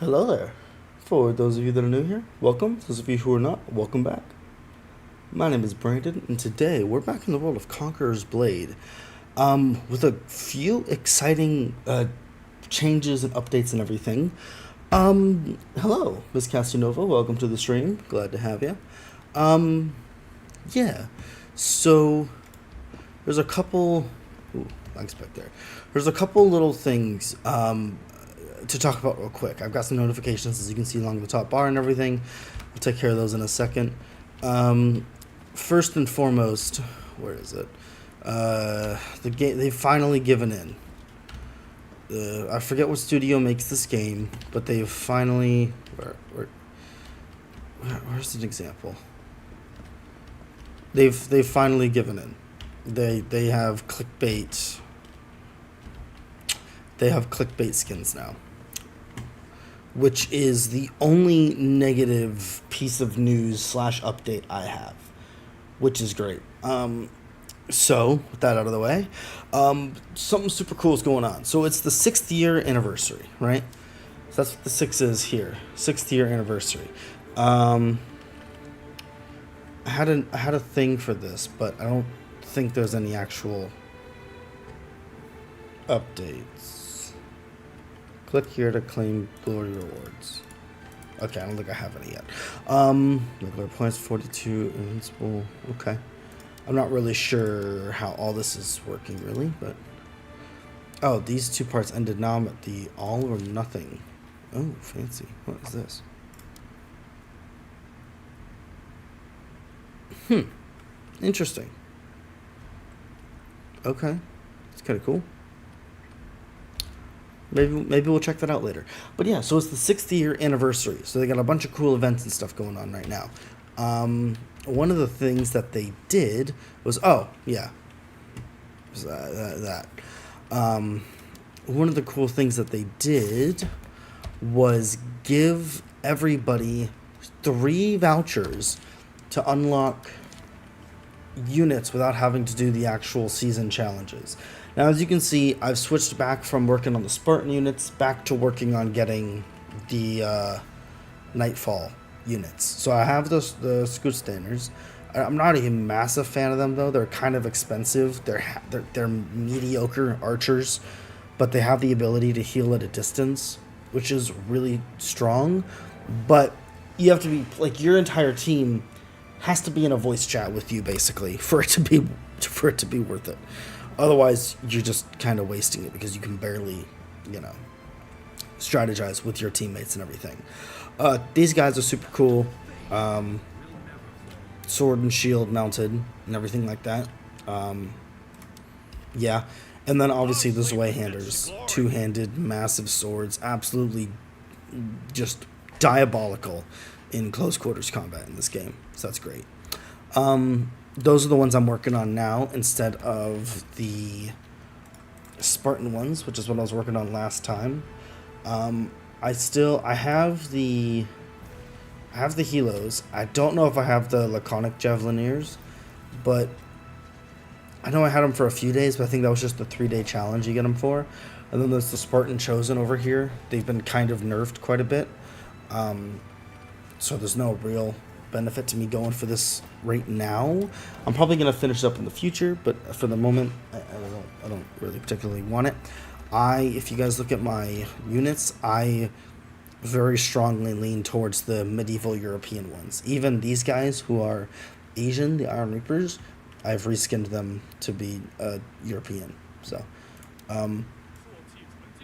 Hello there. For those of you that are new here, welcome. Those of you who are not, welcome back. My name is Brandon, and today we're back in the world of Conqueror's Blade, with a few exciting changes and updates and everything. Hello, Miss Castanova. Welcome to the stream. Glad to have you. Yeah. So there's a couple. Ooh, thanks back there. There's a couple little things to talk about real quick. I've got some notifications, as you can see, along the top bar and everything. I'll take care of those in a second. First and foremost, where is it? The game, they've finally given in. I forget what studio makes this game, but they've finally. Where's an example? They've finally given in. They have clickbait. They have clickbait skins now, which is the only negative piece of news / update I have, which is great. So with that out of the way, something super cool is going on. So it's the 6th year anniversary, right? So that's what the 6 is here. 6th year anniversary. I had a thing for this, but I don't think there's any actual updates. Click here to claim glory rewards. Okay, I don't think I have any yet. Regular points 42, invincible. Okay. I'm not really sure how all this is working, really, but... Oh, these two parts ended. Now I'm at the all or nothing. Oh, fancy. What is this? Interesting. Okay. It's kind of cool. Maybe we'll check that out later. But yeah, so it's the 6th year anniversary. So they got a bunch of cool events and stuff going on right now. One of the things that they did was, one of the cool things that they did was give everybody 3 vouchers to unlock units without having to do the actual season challenges. Now, as you can see, I've switched back from working on the Spartan units back to working on getting the Nightfall units. So I have the Scoot Standers. I'm not a massive fan of them, though. They're kind of expensive. They're mediocre archers, but they have the ability to heal at a distance, which is really strong. But you have to be, like, your entire team has to be in a voice chat with you, basically, for it to be worth it. Otherwise, you're just kind of wasting it because you can barely, strategize with your teammates and everything. These guys are super cool. Sword and shield mounted and everything like that. Yeah. And then obviously the Zweihanders. 2-handed, massive swords. Absolutely just diabolical in close quarters combat in this game. So that's great. Those are the ones I'm working on now instead of the Spartan ones, which is what I was working on last time. I have the Helos. I don't know if I have the Laconic Javelineers, but I know I had them for a few days, but I think that was just the 3-day challenge you get them for. And then there's the Spartan Chosen over here. They've been kind of nerfed quite a bit. So there's no real benefit to me going for this right now. I'm probably going to finish it up in the future, but for the moment, I don't really particularly want it. If you guys look at my units, I very strongly lean towards the medieval European ones. Even these guys who are Asian, the Iron Reapers, I've reskinned them to be European. So,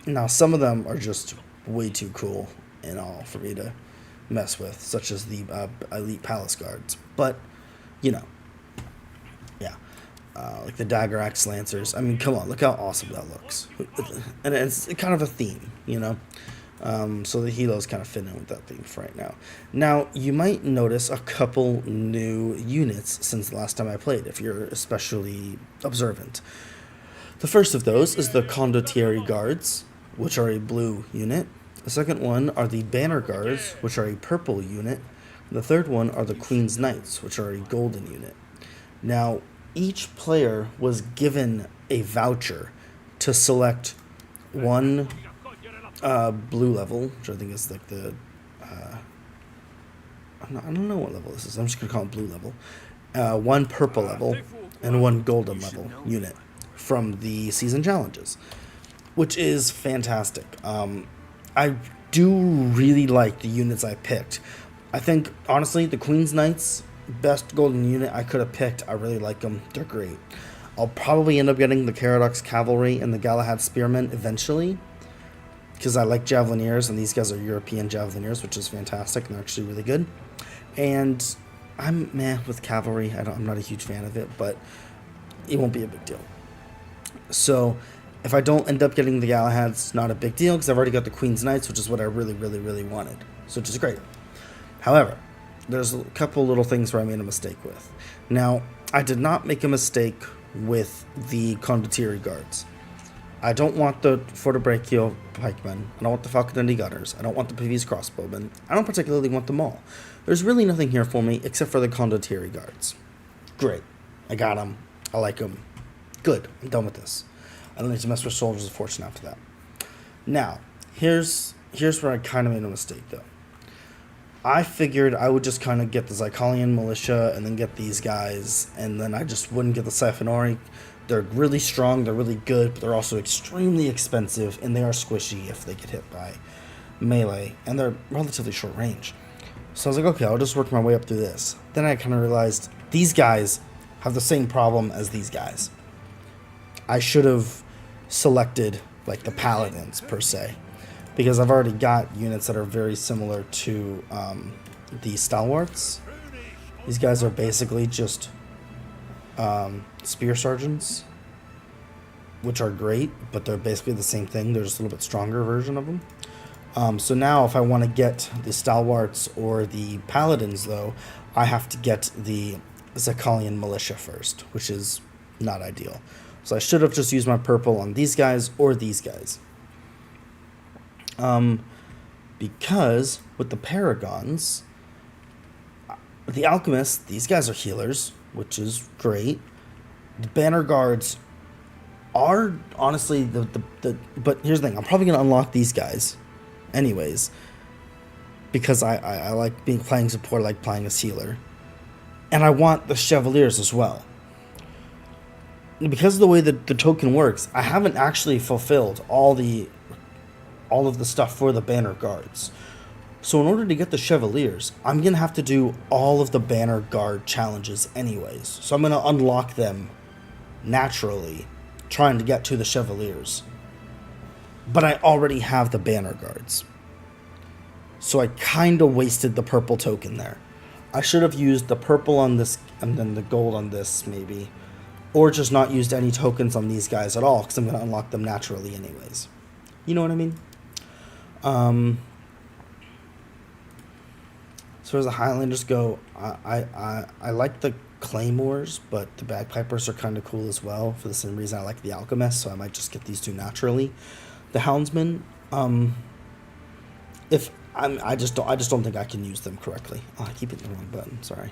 now some of them are just way too cool and all for me to mess with, such as the elite palace guards. But yeah, like the dagger axe lancers. I mean, come on, look how awesome that looks. And it's kind of a theme, so the Helos kind of fit in with that theme for right now. Now, you might notice a couple new units since the last time I played, if you're especially observant. The first of those is the Condottieri Guards, which are a blue unit. The second one are the Banner Guards, which are a purple unit. And the third one are the Queen's Knights, which are a golden unit. Now, each player was given a voucher to select one blue level, which I think is like the I don't know what level this is. I'm just gonna call it blue level. One purple level and one golden level unit from the season challenges, which is fantastic. I do really like the units I picked. I think honestly the Queen's Knights, best golden unit I could have picked. I really like them. They're great. I'll probably end up getting the Caradox Cavalry and the Galahad Spearmen eventually, because I like Javelineers, and these guys are European Javelineers, which is fantastic, and they're actually really good. And I'm meh with Cavalry. I'm not a huge fan of it, but it won't be a big deal. So if I don't end up getting the Galahads, not a big deal, because I've already got the Queen's Knights, which is what I really, really, really wanted. So which is great. However, there's a couple little things where I made a mistake with. Now, I did not make a mistake with the Condottieri Guards. I don't want the Fortebraccio Pikemen. I don't want the Falconetti Gunners. I don't want the Pavese Crossbowmen. I don't particularly want them all. There's really nothing here for me except for the Condottieri Guards. Great. I got them. I like them. Good. I'm done with this. I don't need to mess with Soldiers of Fortune after that. Now, here's where I kind of made a mistake, though. I figured I would just kind of get the Zycalian Militia and then get these guys, and then I just wouldn't get the Siphonori. They're really strong, they're really good, but they're also extremely expensive, and they are squishy if they get hit by melee, and they're relatively short range. So I was like, okay, I'll just work my way up through this. Then I kind of realized these guys have the same problem as these guys. I should have selected, like, the Paladins, per se, because I've already got units that are very similar to the Stalwarts. These guys are basically just Spear Sergeants, which are great, but they're basically the same thing. They're just a little bit stronger version of them. So now if I want to get the Stalwarts or the Paladins, though, I have to get the Zycalian Militia first, which is not ideal. So I should have just used my purple on these guys or these guys. Because with the Paragons, the Alchemists, these guys are healers, which is great. The Banner Guards are honestly but here's the thing, I'm probably going to unlock these guys anyways, because I like playing support, I like playing as healer. And I want the Chevaliers as well. Because of the way that the token works, I haven't actually fulfilled all of the stuff for the Banner Guards. So in order to get the Chevaliers, I'm going to have to do all of the Banner Guard challenges anyways. So I'm going to unlock them naturally, trying to get to the Chevaliers. But I already have the Banner Guards. So I kind of wasted the purple token there. I should have used the purple on this and then the gold on this, maybe. Or just not used any tokens on these guys at all, because I'm going to unlock them naturally anyways. You know what I mean? As far as the Highlanders go, I like the Claymores, but the Bagpipers are kind of cool as well, for the same reason I like the Alchemists, so I might just get these two naturally. The Houndsmen, I just don't think I can use them correctly. Oh, I keep hitting the wrong button, sorry.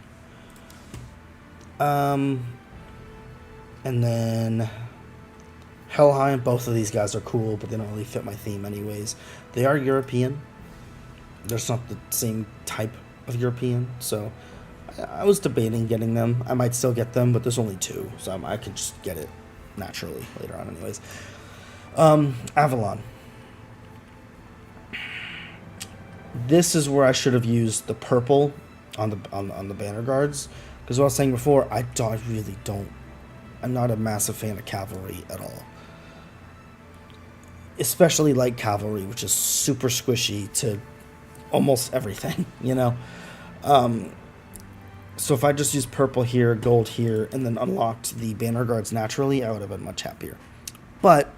And then Helheim, both of these guys are cool, but they don't really fit my theme anyways. They are European. They're just not the same type of European, so I was debating getting them. I might still get them, but there's only two, so I could just get it naturally later on anyways. Avalon. This is where I should have used the purple on the Banner Guards, because what I was saying before, I'm not a massive fan of cavalry at all. Especially light cavalry, which is super squishy to almost everything, you know? So if I just used purple here, gold here, and then unlocked the Banner Guards naturally, I would have been much happier. But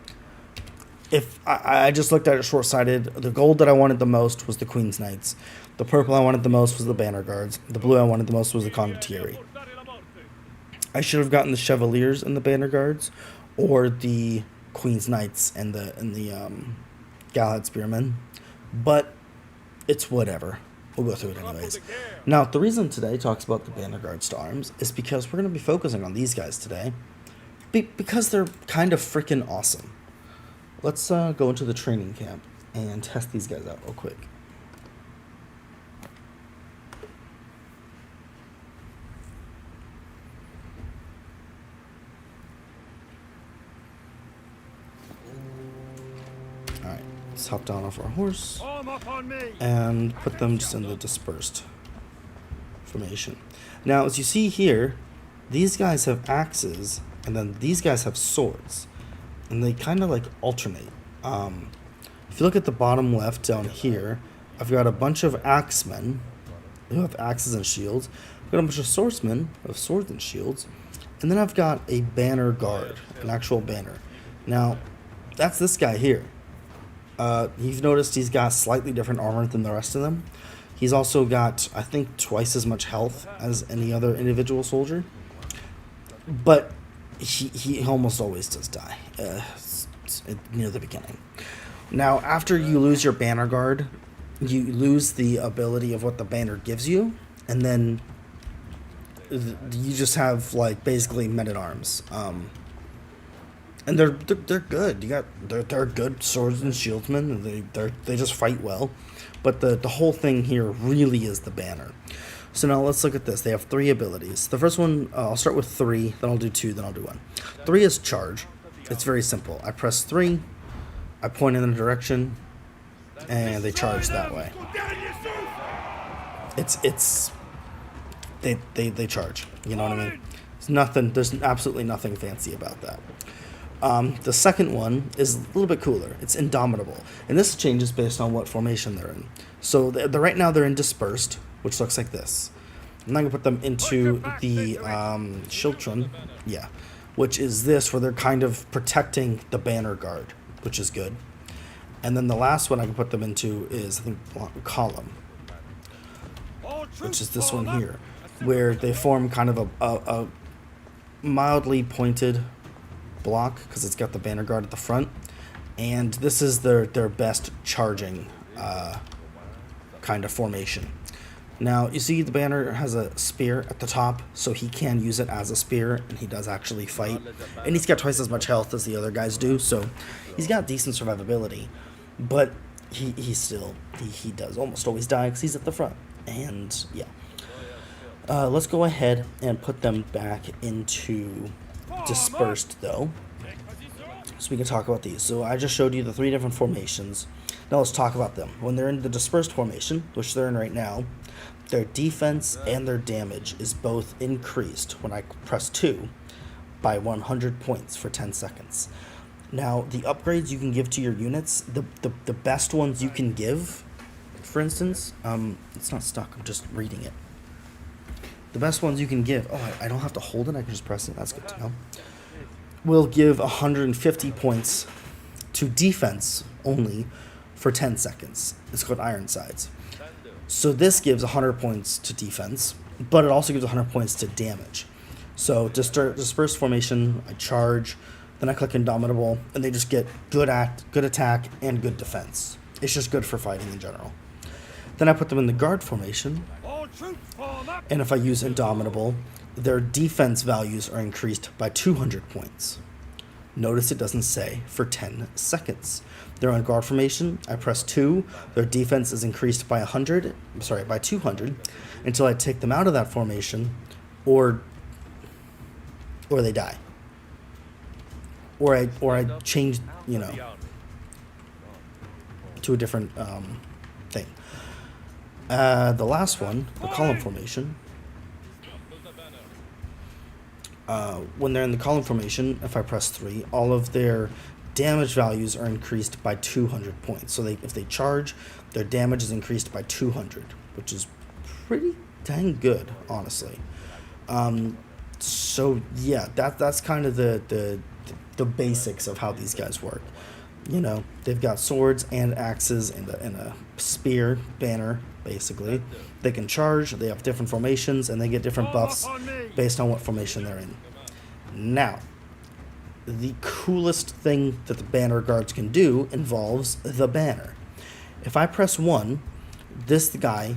if I just looked at it short-sighted, the gold that I wanted the most was the Queen's Knights. The purple I wanted the most was the Banner Guards. The blue I wanted the most was the Condottieri. I should have gotten the Chevaliers and the Banner Guards, or the Queen's Knights and the Galahad Spearmen, but it's whatever. We'll go through it anyways. Now, the reason today talks about the Banner Guards to Arms is because we're going to be focusing on these guys today, because they're kind of freaking awesome. Let's go into the training camp, and test these guys out real quick. Alright, let's hop down off our horse and put them just in the dispersed formation. Now, as you see here, these guys have axes, and then these guys have swords, and they kind of like alternate. If you look at the bottom left down here, I've got a bunch of axemen who have axes and shields. I've got a bunch of swordsmen who have swords and shields, and then I've got a banner guard, an actual banner. Now, that's this guy here. You've noticed he's got slightly different armor than the rest of them. He's also got, I think, twice as much health as any other individual soldier. But he almost always does die near the beginning. Now, after you lose your banner guard, you lose the ability of what the banner gives you, and then you just have like basically men-at-arms. And they're good. They're good swords and shieldsmen. They just fight well, but the whole thing here really is the banner. So now let's look at this. They have 3 abilities. The first one, I'll start with 3, then I'll do 2, then I'll do 1. 3 is charge. It's very simple. I press 3, I point in a direction, and they charge that way. They charge. You know what I mean? It's nothing. There's absolutely nothing fancy about that. The second one is a little bit cooler. It's indomitable, and this changes based on what formation they're in. So right now they're in dispersed, which looks like this. I'm not gonna put them into the Schildtron, which is this, where they're kind of protecting the banner guard, which is good. And then the last one I can put them into is, I think, column, which is this one here, where they form kind of a mildly pointed block because it's got the banner guard at the front, and this is their best charging kind of formation. Now you see the banner has a spear at the top, so he can use it as a spear, and he does actually fight, and he's got twice as much health as the other guys do, so he's got decent survivability, but he does almost always die because he's at the front. And let's go ahead and put them back into dispersed though, so we can talk about these. So I just showed you the 3 different formations. Now let's talk about them. When they're in the dispersed formation, which they're in right now, their defense and their damage is both increased when I press 2 by 100 points for 10 seconds. Now the upgrades you can give to your units, the best ones you can give, for instance, it's not stuck, I'm just reading it. The best ones you can give, I don't have to hold it, I can just press it, that's good to know, will give 150 points to defense only for 10 seconds. It's called Ironsides. So this gives 100 points to defense, but it also gives 100 points to damage. So to start dispersed formation, I charge, then I click Indomitable, and they just get good attack and good defense. It's just good for fighting in general. Then I put them in the guard formation, and if I use Indomitable, their defense values are increased by 200 points. Notice it doesn't say for 10 seconds. They're on guard formation. I press 2. Their defense is increased by 200 until I take them out of that formation, or they die. Or I change, to a different thing. The last one, the column formation. When they're in the column formation, if I press 3, all of their damage values are increased by 200 points. So if they charge, their damage is increased by 200, which is pretty dang good, honestly. So yeah, that's kind of the basics of how these guys work. They've got swords and axes and a spear banner, basically. They can charge, they have different formations, and they get different buffs based on what formation they're in. Now, the coolest thing that the banner guards can do involves the banner. If I press 1, this guy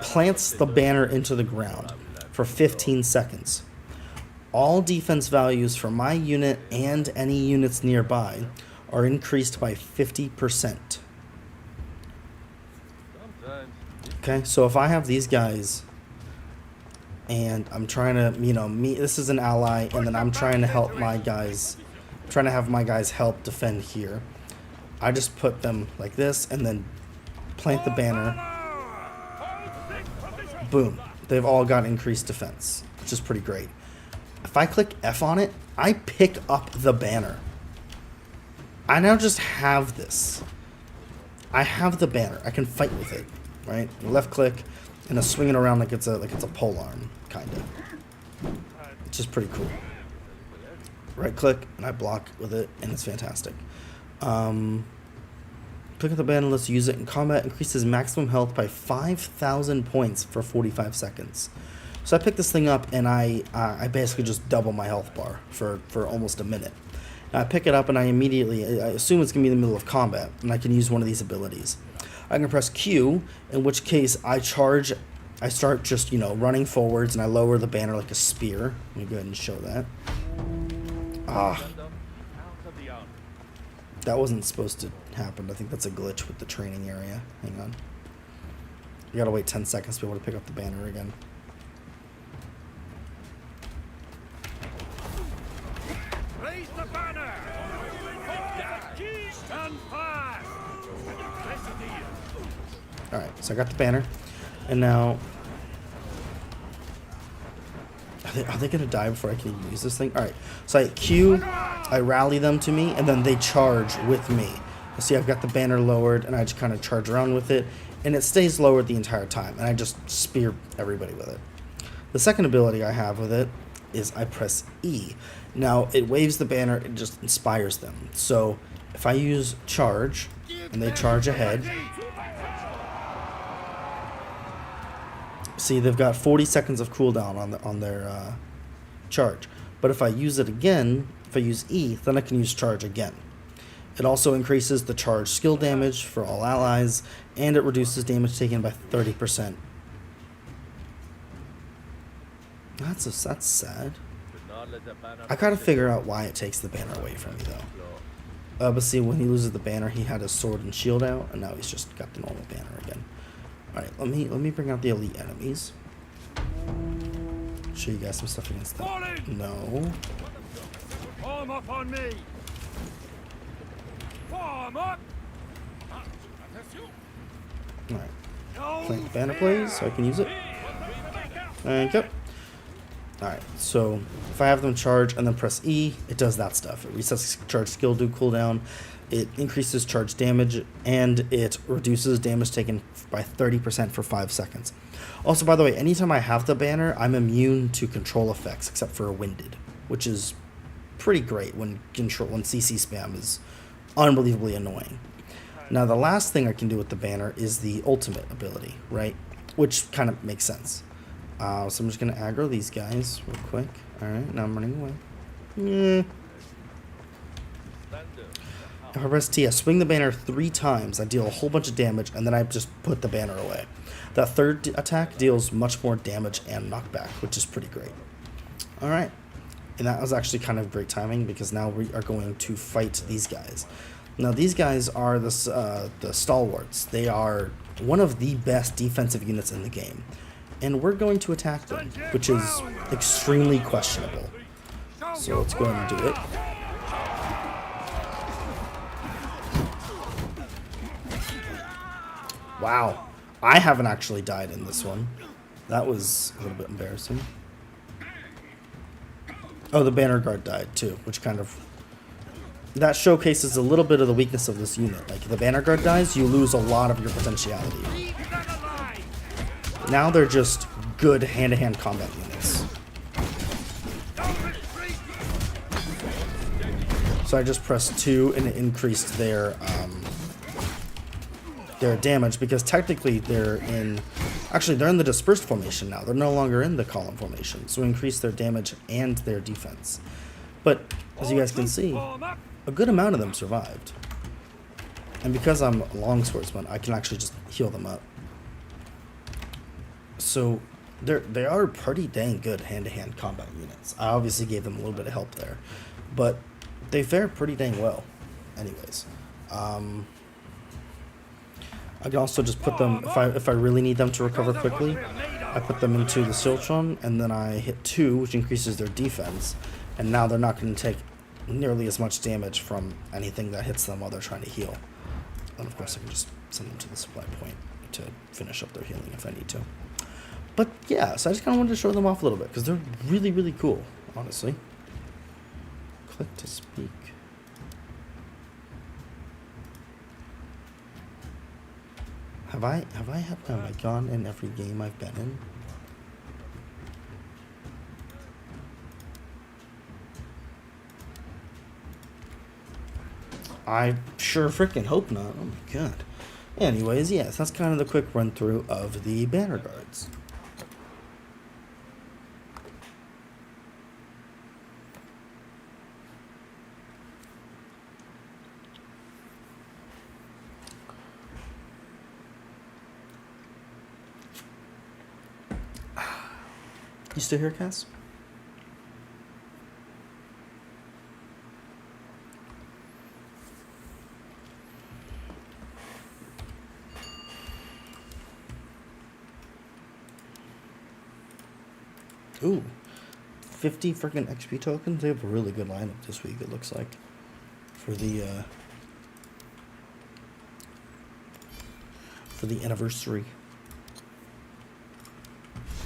plants the banner into the ground for 15 seconds. All defense values for my unit and any units nearby are increased by 50%. Okay, so if I have these guys and I'm trying to, you know, this is an ally, and then I'm trying to help my guys, trying to have my guys help defend here. I just put them like this and then plant the banner. Boom. They've all got increased defense, which is pretty great. If I click F on it, I pick up the banner. I now just have this. I have the banner. I can fight with it, right? Left click and I swing it around like it's a pole arm, kind of. Which is pretty cool. Right click and I block with it, and it's fantastic. Pick up the banner, let's use it in combat. Increases maximum health by 5,000 points for 45 seconds. So I pick this thing up and I basically just double my health bar for almost a minute. Now I pick it up and I assume it's going to be in the middle of combat, and I can use one of these abilities. I can press Q, in which case I start just, you know, running forwards, and I lower the banner like a spear. Let me go ahead and show that. That wasn't supposed to happen. I think that's a glitch with the training area. Hang on. You gotta wait 10 seconds to be able to pick up the banner again. Raise the banner! Stand fast! Alright, so I got the banner. And now... Are they gonna die before I can even use this thing? Alright, so I Q, I rally them to me, and then they charge with me. See, I've got the banner lowered, and I just kind of charge around with it, and it stays lowered the entire time, and I just spear everybody with it. The second ability I have with it is I press E. Now, it waves the banner, it just inspires them. So, if I use charge, and they charge ahead, see, they've got 40 seconds of cooldown on their charge. But if I use it again, if I use E, then I can use charge again. It also increases the charge skill damage for all allies, and it reduces damage taken by 30%. That's sad. I gotta figure out why it takes the banner away from me, though. But see, when he loses the banner, he had his sword and shield out, and now he's just got the normal banner again. Alright, let me bring out the elite enemies. Show you guys some stuff against them. No. Form up on me! Form up! Alright. Plant the banner, please, so I can use it. Thank you. Alright, so if I have them charge and then press E, it does that stuff. It resets charge skill do cooldown, it increases charge damage, and it reduces damage taken by 30% for 5 seconds. Also, by the way, anytime I have the banner, I'm immune to control effects except for winded, which is pretty great when CC spam is unbelievably annoying. Now, the last thing I can do with the banner is the ultimate ability, right? Which kind of makes sense. So I'm just going to aggro these guys real quick. Alright, now I'm running away. If I press T, I swing the banner 3 times, I deal a whole bunch of damage, and then I just put the banner away. That third attack deals much more damage and knockback, which is pretty great. Alright, and that was actually kind of great timing, because now we are going to fight these guys. Now, these guys are the stalwarts. They are one of the best defensive units in the game. And we're going to attack them, which is extremely questionable. So let's go ahead and do it. Wow, I haven't actually died in this one. That was a little bit embarrassing. Oh, the banner guard died too, which kind of... That showcases a little bit of the weakness of this unit. Like, if the banner guard dies, you lose a lot of your potentiality. Now they're just good hand-to-hand combat units. So I just pressed 2 and it increased their damage, because technically they're in... Actually, they're in the dispersed formation now. They're no longer in the column formation. So increase their damage and their defense. But, as you guys can see, a good amount of them survived. And because I'm a longswordsman, I can actually just heal them up. So they are pretty dang good hand-to-hand combat units. I obviously gave them a little bit of help there, but they fare pretty dang well. Anyways, I can also just put them, if I really need them to recover quickly, I put them into the Siltron, and then I hit 2, which increases their defense, and now they're not going to take nearly as much damage from anything that hits them while they're trying to heal. And of course I can just send them to the supply point to finish up their healing if I need to. But yeah, so I just kind of wanted to show them off a little bit, because they're really, really cool, honestly. Click to speak. Have I had my mic on in every game I've been in? I sure freaking hope not. Oh my god. Anyways, yes, that's kind of the quick run through of the banner guards. You still here, Cass? Ooh, 50 freaking XP tokens. They have a really good lineup this week, it looks like, for the anniversary.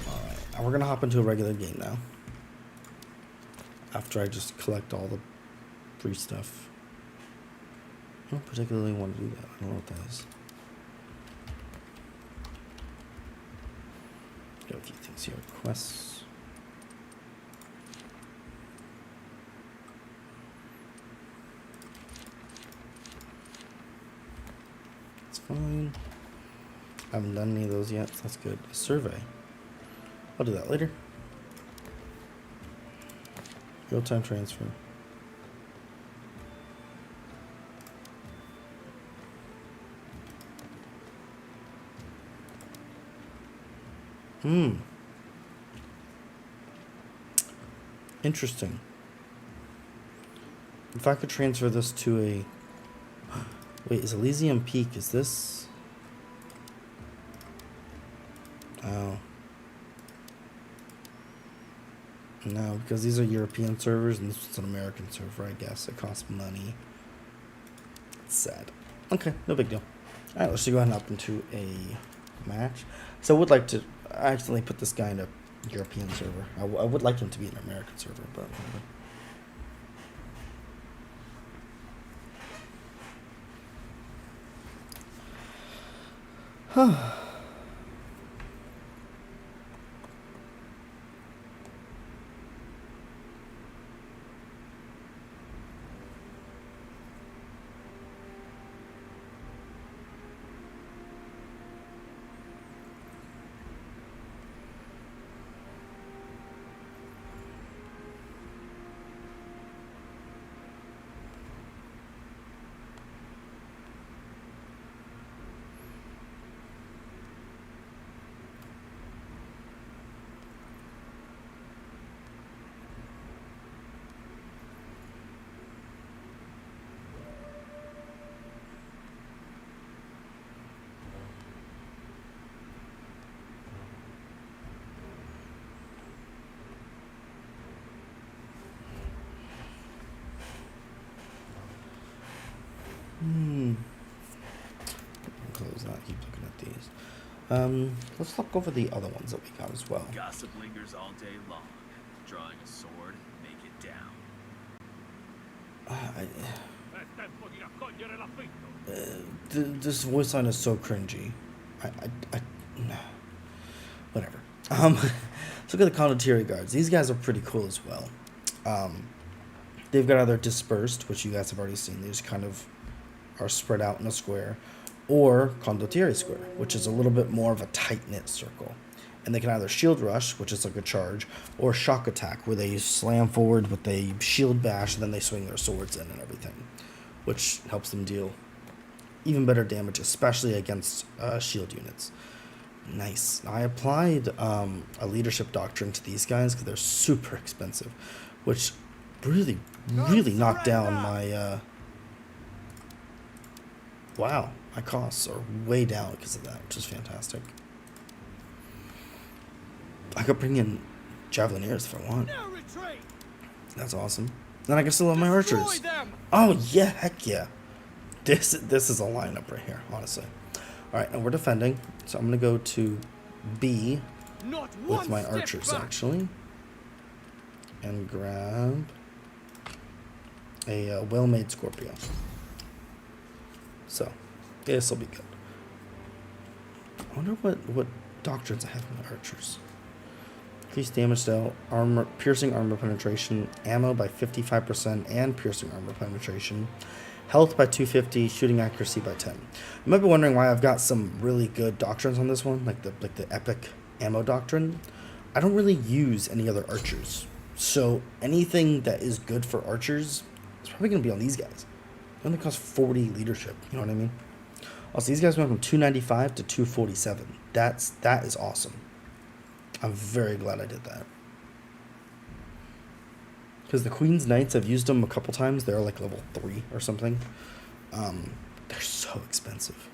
Alright, and we're gonna hop into a regular game now. After I just collect all the free stuff. I don't particularly want to do that. I don't know what that is. Got a few things here. Quests. Fine. I haven't done any of those yet, so that's good. A survey. I'll do that later. Real-time transfer. Interesting. If I could transfer this to a... Wait, is Elysium Peak, is this... Oh. No, because these are European servers and this is an American server, I guess. It costs money. It's sad. Okay, no big deal. Alright, let's just go ahead and hop into a match. So I would like to... I accidentally put this guy in a European server. I would like him to be an American server, but whatever. Close that, keep looking at these. Let's look over the other ones that we got as well. Gossip lingers all day long. Drawing a sword, make it down. This voice line is so cringy. Whatever. Let's look at the Condottieri guards. These guys are pretty cool as well. They've got either dispersed, which you guys have already seen. They just kind of are spread out in a square, or Condottieri square, which is a little bit more of a tight-knit circle. And they can either shield rush, which is like a charge, or shock attack, where they slam forward with a shield bash, and then they swing their swords in and everything, which helps them deal even better damage, especially against shield units. Nice. I applied a leadership doctrine to these guys because they're super expensive, which really knocked down my... Wow. my costs are way down because of that, which is fantastic. I could bring in Javelineers if I want. No retreat. That's awesome. Then I can still have my Destroy archers. them. Oh yeah, heck yeah. This is a lineup right here, honestly. All right, and we're defending, so I'm gonna go to B Not with one my step archers back. actually, and grab a well-made Scorpio. So this will be good. I wonder what doctrines I have in my archers. Increase damage to armor, piercing armor penetration, ammo by 55%, and piercing armor penetration. Health by 250, shooting accuracy by 10. You might be wondering why I've got some really good doctrines on this one, like the epic ammo doctrine. I don't really use any other archers, so anything that is good for archers is probably going to be on these guys. It only costs 40 leadership. You know what I mean? Also, these guys went from 295 to 247. That is awesome. I'm very glad I did that. Because the Queen's Knights, I've used them a couple times. They're like level 3 or something. They're so expensive.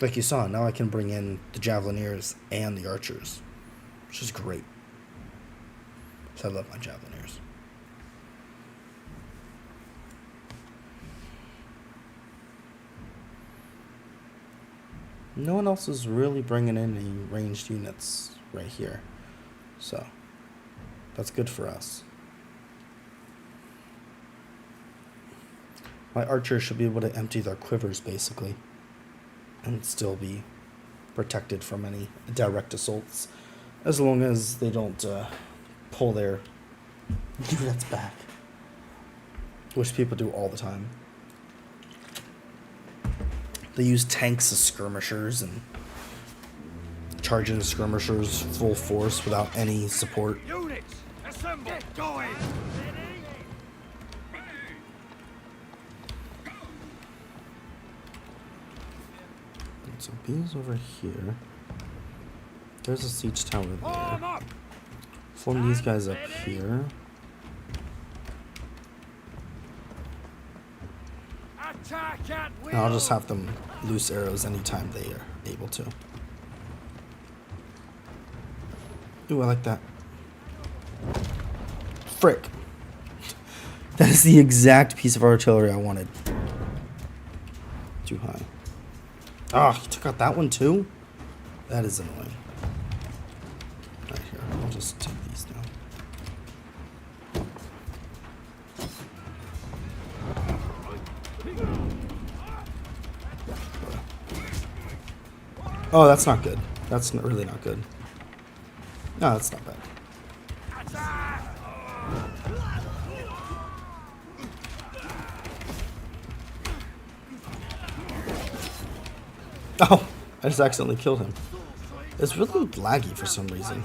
Like you saw, now I can bring in the Javelineers and the Archers, which is great. So I love my Javelineers. No one else is really bringing in any ranged units right here. So that's good for us. My archers should be able to empty their quivers, basically, and still be protected from any direct assaults, as long as they don't pull their units back, which people do all the time. They use tanks as skirmishers and charge into skirmishers full force without any support. Units, assemble. Get going. So B's over here. There's a siege tower Arm there. up. Form these guys up here. Attack at will. And I'll just have them loose arrows anytime they are able to. Ooh, I like that. Frick. That is the exact piece of artillery I wanted. Too high. Ah, he took out that one too? That is annoying. Right here, I'll just take these down. Oh, that's not good. That's really not good. No, that's not bad. Oh, I just accidentally killed him. It's really laggy for some reason.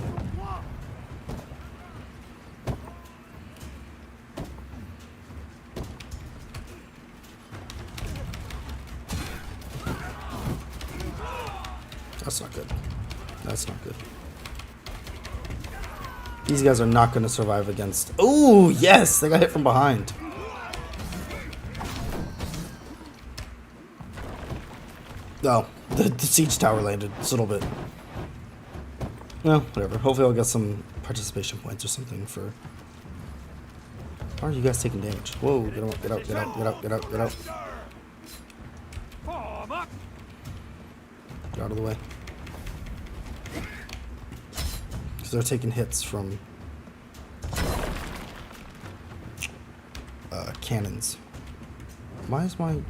That's not good. That's not good. These guys are not going to survive against... Oh, yes! They got hit from behind. Oh, the siege tower landed just a little bit. Well, whatever. Hopefully I'll get some participation points or something for... How are you guys taking damage? Whoa, get out, get out, get out, get out, get out, get out. Form up. Get out of the way. Because they're taking hits from cannons. Why is my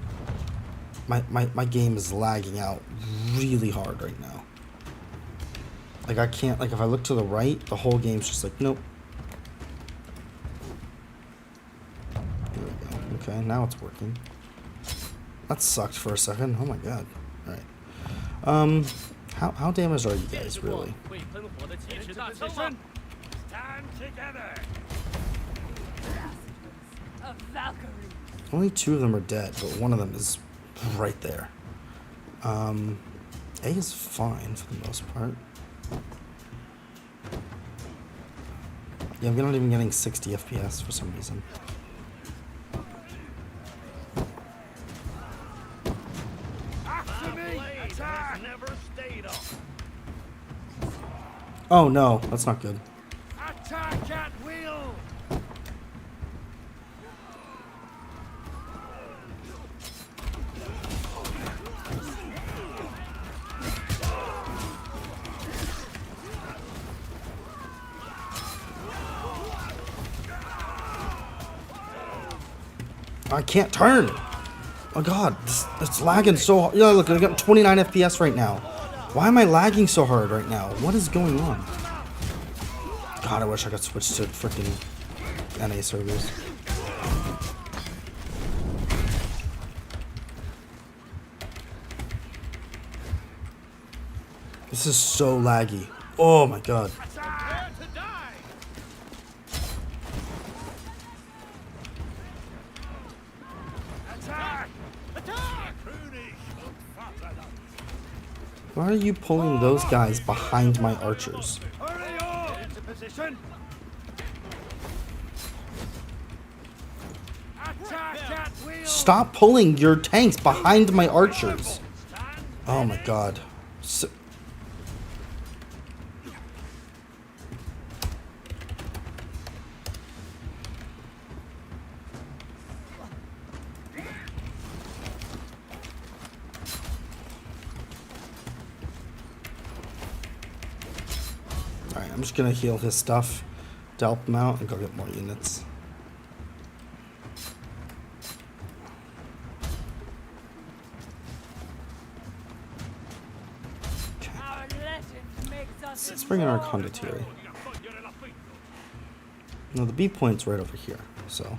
game is lagging out really hard right now? Like I can't, like if I look to the right, the whole game's just like, nope. There we go. Okay, now it's working. That sucked for a second. Oh my god. Alright. How damaged are you guys really? Position. Stand together. A Valkyrie. Only 2 of them are dead, but one of them is right there. A is fine for the most part. Yeah, we're not even getting 60 FPS for some reason. After me! Attack! Never stayed up. Oh no, that's not good. Attack at will! I can't turn. Oh god, it's lagging so hard. Yeah, look, I got 29 FPS right now. Why am I lagging so hard right now? What is going on? God, I wish I could switch to freaking NA servers. This is so laggy. Oh my god. Prepare to die! Attack! Attack! Why are you pulling those guys behind my archers? Hurry up! Into position! Attack at will! Stop pulling your tanks behind my archers. Oh my god. So Alright, I'm just gonna heal his stuff to help him out and go get more units. Our legend makes us Let's bring in our condottieri. Now the B point's right over here, so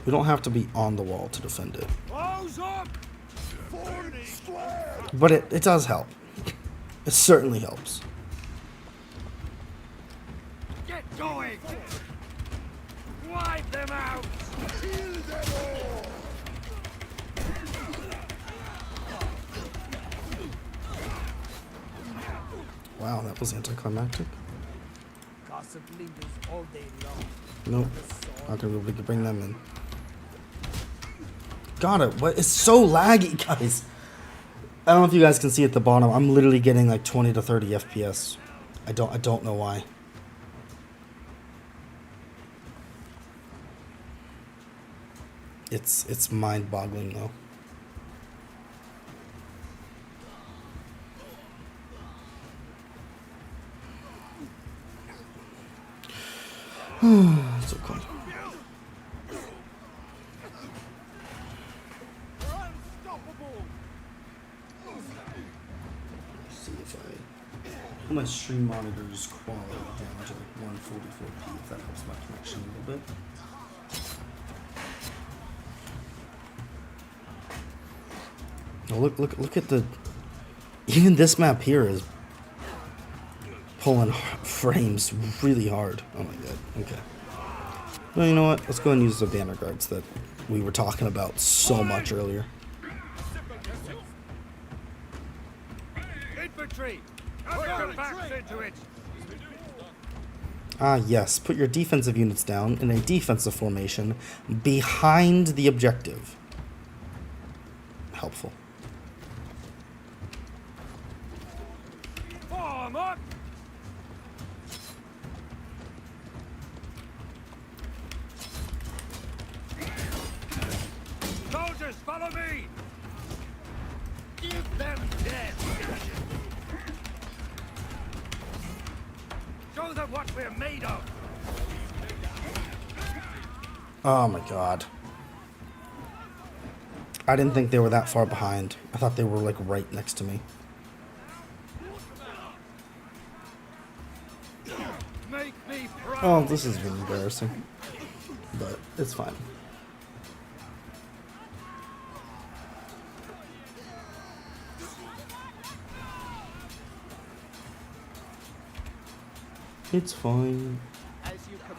we don't have to be on the wall to defend it. Close up! 40 square! But it does help. It certainly helps. Get going! Wipe them out! Kill them all! Wow, that was anticlimactic. gossip leaders all day long. Nope. Not gonna be able to bring them in. Got it. What? It's so laggy, guys. I don't know if you guys can see at the bottom. I'm literally getting like 20 to 30 FPS. I don't know why. It's mind-boggling though. It's okay. See if I put my stream monitor's quality down to like 144p if that helps my connection a little bit. Oh, look at the. Even this map here is pulling frames really hard. Oh my god. Okay. Well, you know what? Let's go and use the banner guards that we were talking about so much earlier. Infantry! Put your backs into it! Ah, yes. Put your defensive units down in a defensive formation behind the objective. Helpful. Form up! Soldiers, follow me! Give them death! Show them what we're made of! Oh my god. I didn't think they were that far behind. I thought they were like right next to me. Make me proud! Oh, this has been embarrassing. But it's fine. It's fine. As you command.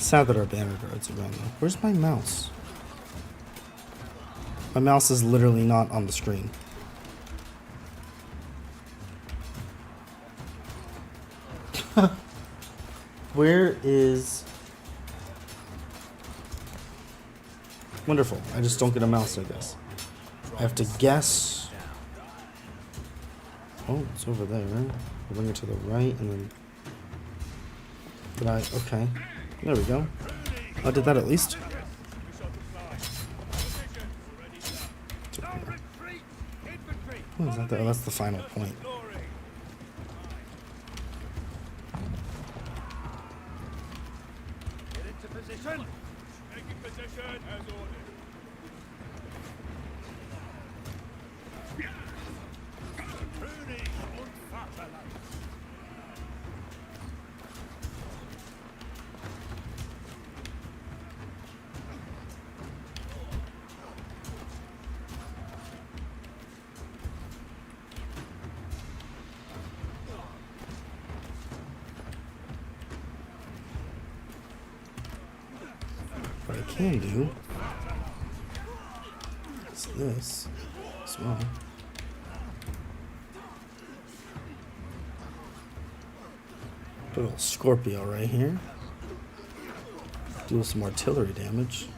Sad that our banner guards are around though. Where's my mouse? My mouse is literally not on the screen. Where is... Wonderful. I just don't get a mouse, I guess. I have to guess. Oh, it's over there, right? I'll bring it to the right and then... Did I... Okay. There we go. I did that at least. What is that there? Oh, that's the final point. Get into position. Taking position as ordered. König und Vaterland. What I can do is this as well. Put a little Scorpio right here. Do some artillery damage.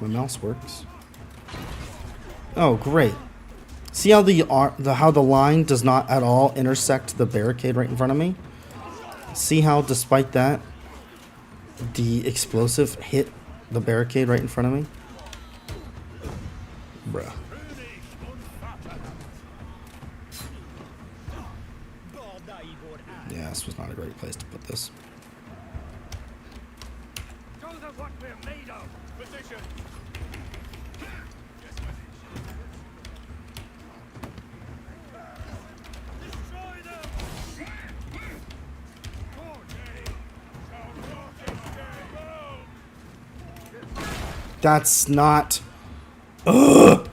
My mouse works. Oh, great. See how the line does not at all intersect the barricade right in front of me? See how, despite that, the explosive hit the barricade right in front of me? Bruh. Yeah, this was not a great place to put this. Show them what we're made of. Position. Destroy them. That's not... Ugh!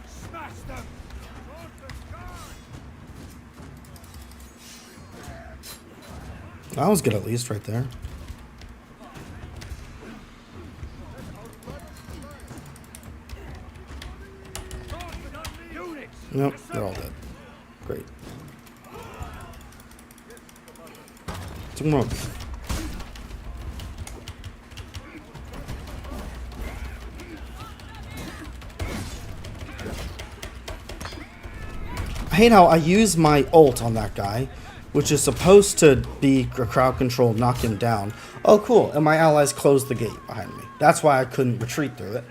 Smash them. That was good at least right there. Units. Nope, they're all dead. Great. Two more. I hate how I use my ult on that guy, which is supposed to be a crowd control, knock him down. Oh, cool. And my allies closed the gate behind me. That's why I couldn't retreat through it.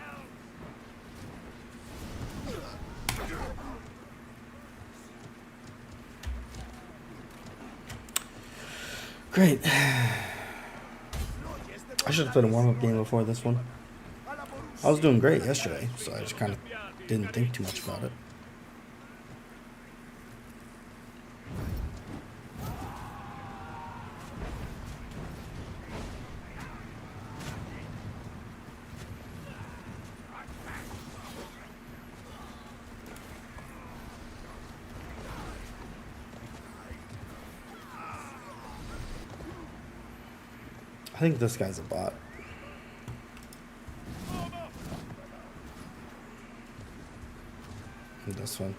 Great. I should have played a warm-up game before this one. I was doing great yesterday, so I just kind of didn't think too much about it. I think this guy's a bot. And this one.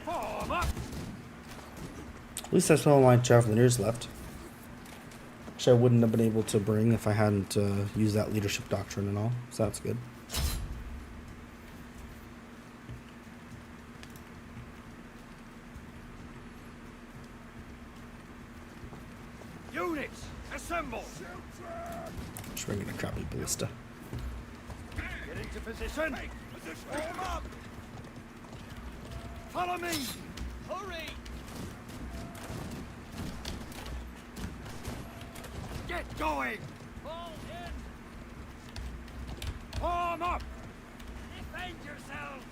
Form up. At least I still have my Javelineers left. Which I wouldn't have been able to bring if I hadn't used that leadership doctrine and all. So that's good. Units, assemble. Just bringing a crappy ballista. Get into position. Form up. Follow me. Hurry. Get going. Fall in. Form up. Defend yourselves.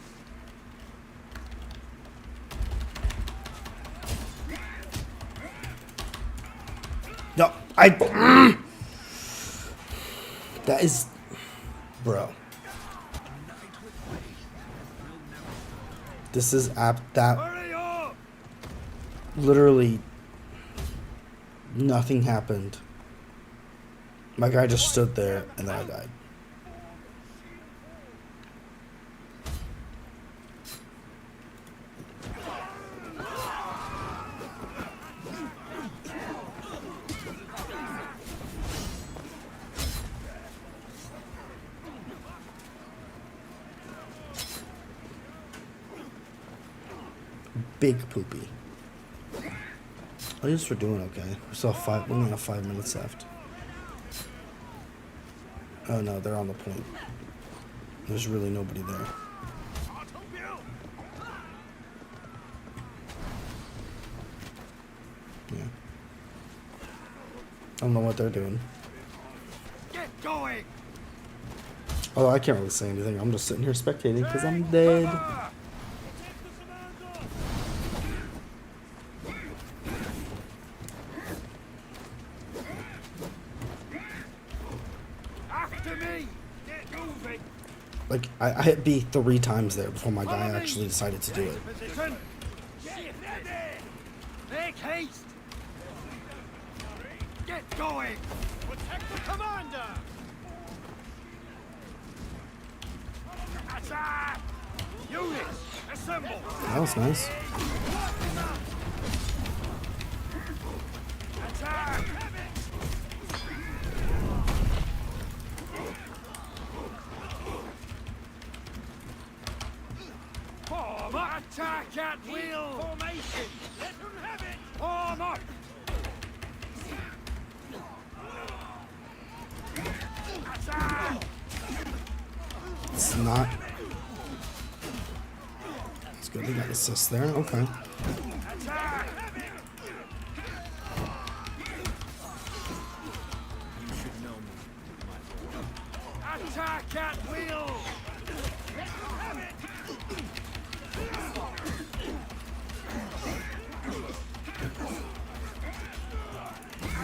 No, that is... Bro. This is that Hurry up. literally Nothing happened. My guy just stood there, and then I died. Big poopy. At least we're doing okay. We only have 5 minutes left. Oh no, they're on the point. There's really nobody there. Yeah. I don't know what they're doing. Get going! Oh, I can't really say anything. I'm just sitting here spectating because I'm dead. After me! Get moving! Like, I hit B 3 times there before my guy actually decided to do it. Position! Get ready! Make haste! Get going! Protect the commander! Attack! Units, assemble! That was nice. Attack! Form up! Attack at will! Formation! Let them have it! Form up! Attack! It's not. It's good. They got assists there. Okay. Attack! You should know me, my boy. Attack at will!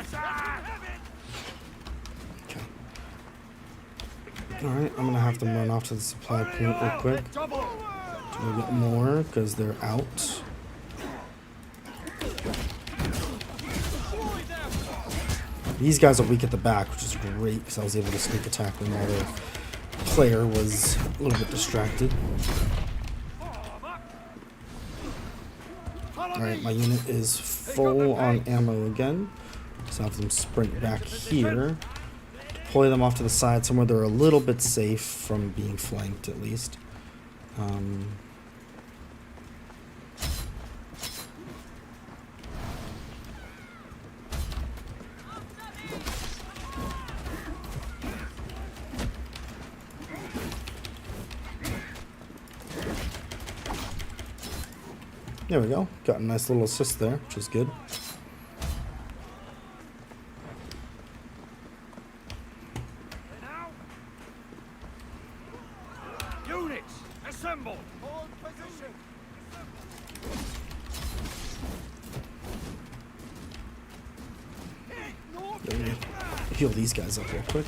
Attack! Okay. Alright, I'm gonna have them run off to the supply point real quick. Double! Do a bit more because they're out. These guys are weak at the back, which is great because I was able to sneak attack them while their player was a little bit distracted. Alright, my unit is full on ammo again. So I have them sprint back here. Deploy them off to the side somewhere they're a little bit safe from being flanked at least. There we go. Got a nice little assist there, which is good. Now! Units, assemble! Hold position! Let me heal these guys up real quick.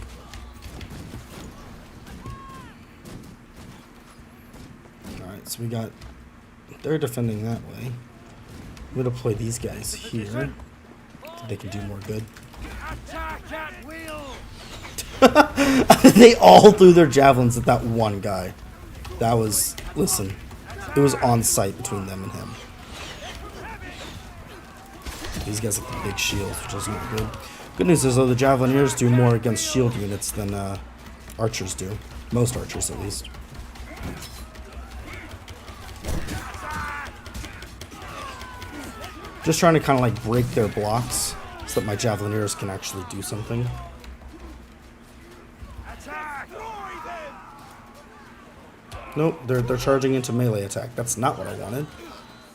Alright, so we got... They're defending that way. I'm gonna deploy these guys here. So they can do more good. Attack at will! They all threw their javelins at that one guy. That was... Listen. It was on sight between them and him. These guys have the big shields, which is not good. Good news is, though, the Javelineers do more against shield units than archers do. Most archers, at least. Just trying to kind of like break their blocks so that my Javelineers can actually do something. Attack! Nope, they're charging into melee attack. That's not what I wanted.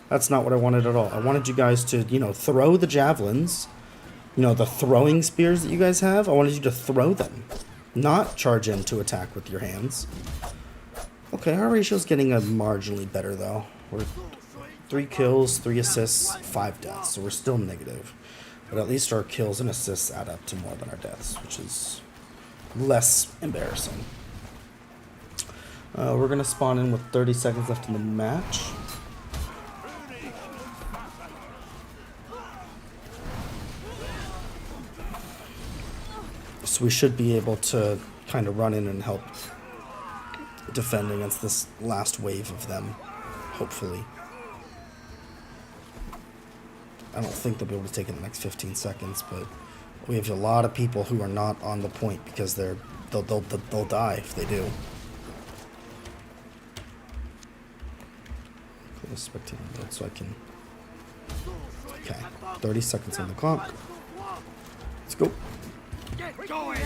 That's not what I wanted at all. I wanted you guys to, you know, throw the javelins. You know, the throwing spears that you guys have. I wanted you to throw them. Not charge in to attack with your hands. Okay, our ratio's getting a marginally better, though. We're 3 kills, 3 assists, 5 deaths. So we're still negative. But at least our kills and assists add up to more than our deaths, which is less embarrassing. We're going to spawn in with 30 seconds left in the match. So we should be able to kind of run in and help defend against this last wave of them, hopefully. I don't think they'll be able to take it in the next 15 seconds, but we have a lot of people who are not on the point because they'll die if they do. Put a spectator mode so I can. Okay, 30 seconds on the clock. Let's go. Get going!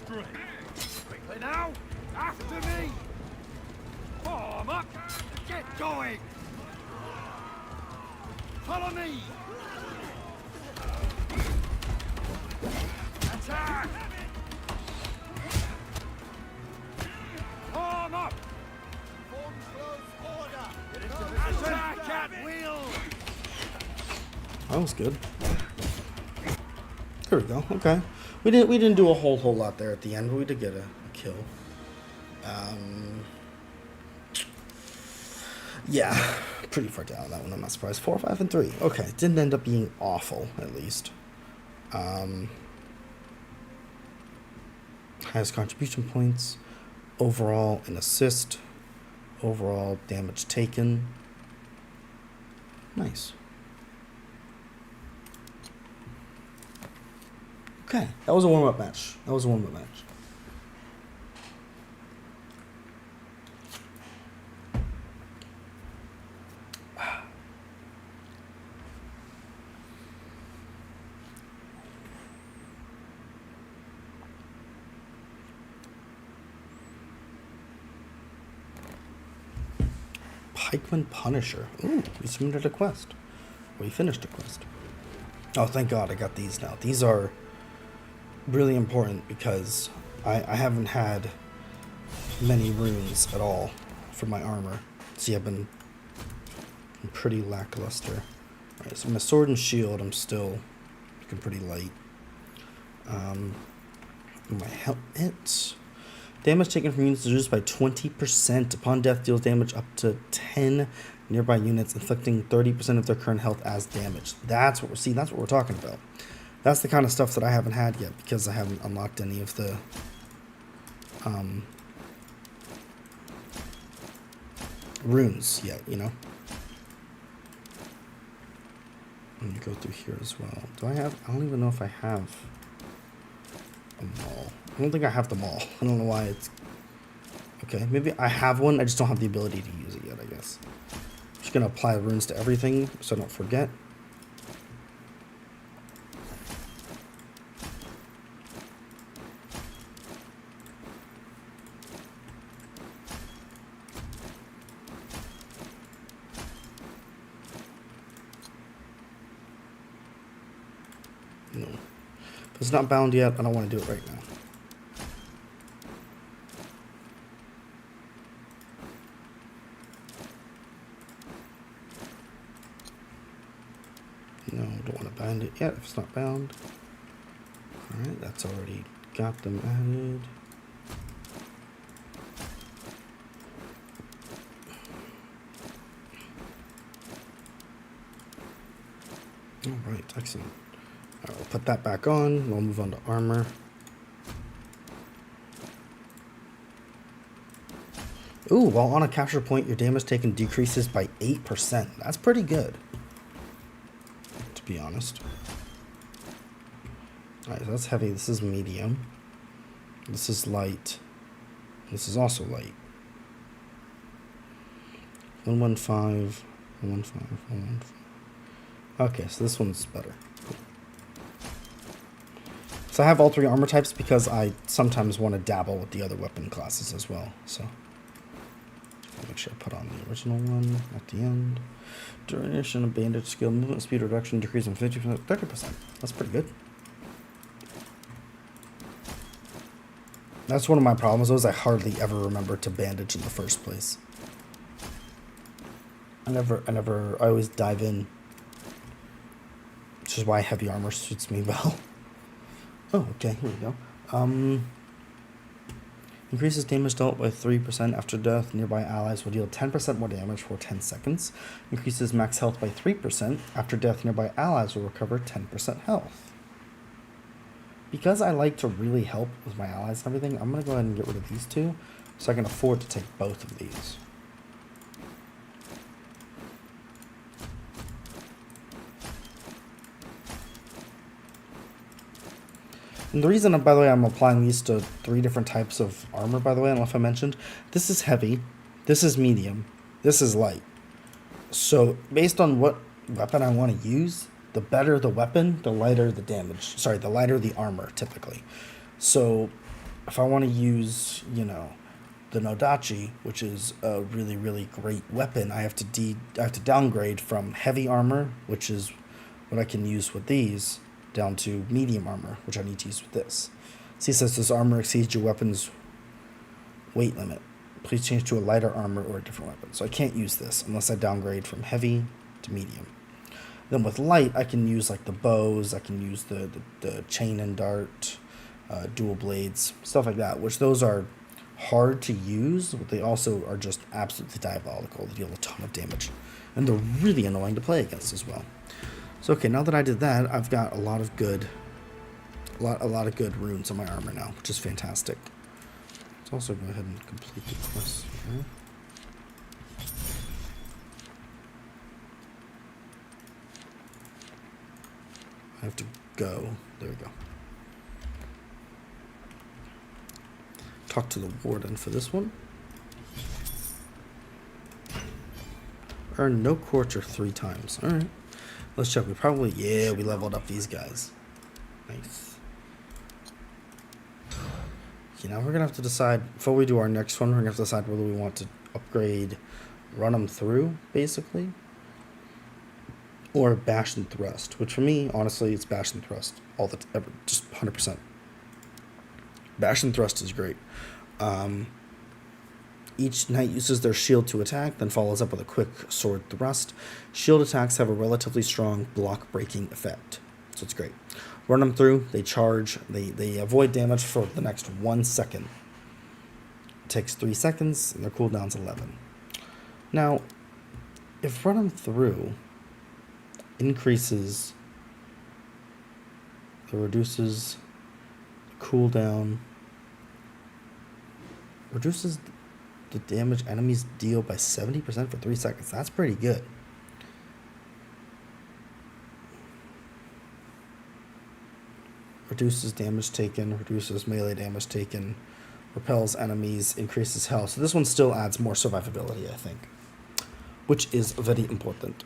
Quickly now! After me! Form up! Get going! Follow me! Attack! Form up! Form close order! Attack at will! That was good. There we go. Okay, we didn't do a whole lot there at the end, but we did get a kill. Yeah, pretty far down that one. I'm not surprised. 4, 5, and 3. Okay, it didn't end up being awful, at least. Highest contribution points, overall an assist, overall damage taken. Nice. Okay, that was a warm-up match. Pikeman Punisher. Ooh, we submitted a quest. We finished a quest. Oh, thank God I got these now. These are really important because I haven't had many runes at all for my armor. See, I've been pretty lackluster. Alright, so my sword and shield, I'm still looking pretty light. My helmet. Damage taken from units is reduced by 20%. Upon death, deals damage up to 10 nearby units, inflicting 30% of their current health as damage. That's what we're talking about. That's the kind of stuff that I haven't had yet because I haven't unlocked any of the runes yet, you know? Let me go through here as well. I don't even know if I have them all. I don't think I have them all. I don't know why it's... Okay, maybe I have one. I just don't have the ability to use it yet, I guess. I'm just going to apply runes to everything so I don't forget. No. If it's not bound yet, I don't want to do it right now. No, don't want to bind it yet if it's not bound. Alright, that's already got them added. Alright, excellent. Alright, we'll put that back on. We'll move on to armor. Ooh, while on a capture point, your damage taken decreases by 8%. That's pretty good, to be honest. Alright, so that's heavy. This is medium. This is light. This is also light. 115, 115, 115. Okay, so this one's better. Cool. So I have all three armor types because I sometimes want to dabble with the other weapon classes as well. So make sure I put on the original one at the end. Duration of bandage skill, movement speed reduction decrease from 50% to 30%. That's pretty good. That's one of my problems, is I hardly ever remember to bandage in the first place. I always dive in. Which is why heavy armor suits me well. Oh, okay, here we go. Increases damage dealt by 3% after death. Nearby allies will deal 10% more damage for 10 seconds. Increases max health by 3%. After death, nearby allies will recover 10% health. because I like to really help with my allies and everything, I'm going to go ahead and get rid of these two so I can afford to take both of these. And the reason, by the way, I'm applying these to 3 different types of armor, by the way, I don't know if I mentioned, this is heavy, this is medium, this is light. So based on what weapon I want to use, the better the weapon, the lighter the damage. Sorry, the lighter the armor, typically. So if I want to use, you know, the Nodachi, which is a really, really great weapon, I have to downgrade from heavy armor, which is what I can use with these, down to medium armor, which I need to use with this. See, it says this armor exceeds your weapon's weight limit. Please change to a lighter armor or a different weapon. So I can't use this unless I downgrade from heavy to medium. Then with light, I can use like the bows, I can use the chain and dart, dual blades, stuff like that, which those are hard to use, but they also are just absolutely diabolical. They deal a ton of damage. And they're really annoying to play against as well. So okay, now that I did that, I've got a lot of good runes on my armor now, which is fantastic. Let's also go ahead and complete the quest here. I have to go. There we go. Talk to the warden for this one. Earn no torture 3 times. Alright. Let's check. We probably, yeah, we leveled up these guys. Nice. Okay, now we're going to have to decide, before we do our next one, we're going to have to decide whether we want to upgrade Run them through, basically, or Bash and Thrust, which for me, honestly, it's Bash and Thrust. Just 100%. Bash and Thrust is great. Each knight uses their shield to attack, then follows up with a quick sword thrust. Shield attacks have a relatively strong block-breaking effect, so it's great. Run them through, they charge, they avoid damage for the next 1 second. It takes 3 seconds, and their cooldown's 11. Now, if Run them through increases, it reduces cooldown, reduces the damage enemies deal by 70% for 3 seconds. That's pretty good. Reduces damage taken, reduces melee damage taken, repels enemies, increases health. So this one still adds more survivability, I think, which is very important.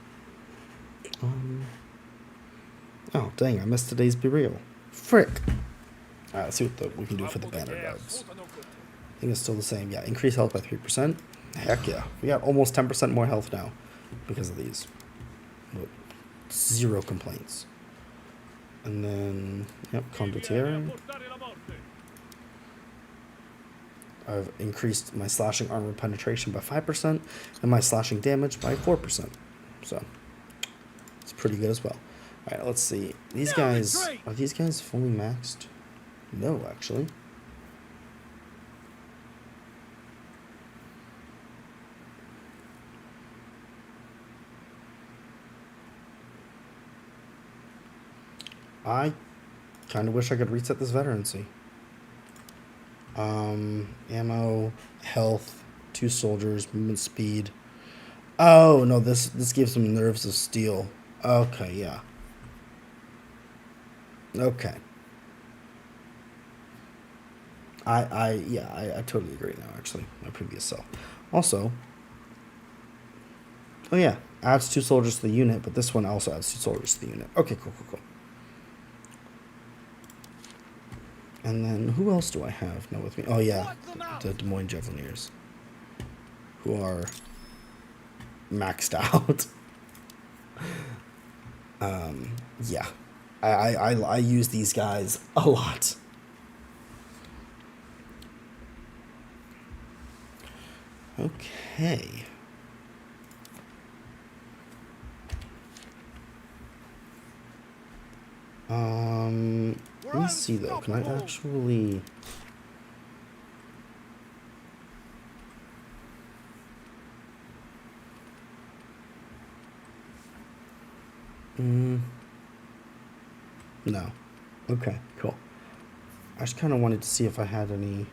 Oh, dang, I missed today's Be Real. Frick. Alright, let's see what we can do for the banner guards. I think it's still the same. Yeah, increase health by 3%. Heck yeah. We got almost 10% more health now because of these. But 0 complaints. And then, yep, Condottiere. I've increased my slashing armor penetration by 5% and my slashing damage by 4%. So, it's pretty good as well. Alright, let's see. These guys, are these guys fully maxed? No, actually. I kind of wish I could reset this veterancy. Ammo, health, 2 soldiers, movement speed. Oh, no, this gives them nerves of steel. Okay, yeah. Okay. I totally agree now, actually, my previous self. Also, oh yeah, adds 2 soldiers to the unit, but this one also adds 2 soldiers to the unit. Okay, cool. And then, who else do I have now with me? Oh yeah, the Des Moines Javeliers, who are maxed out. Yeah, I use these guys a lot. Okay. Let me see though. Can I actually? No. Okay, cool. I just kind of wanted to see if I had any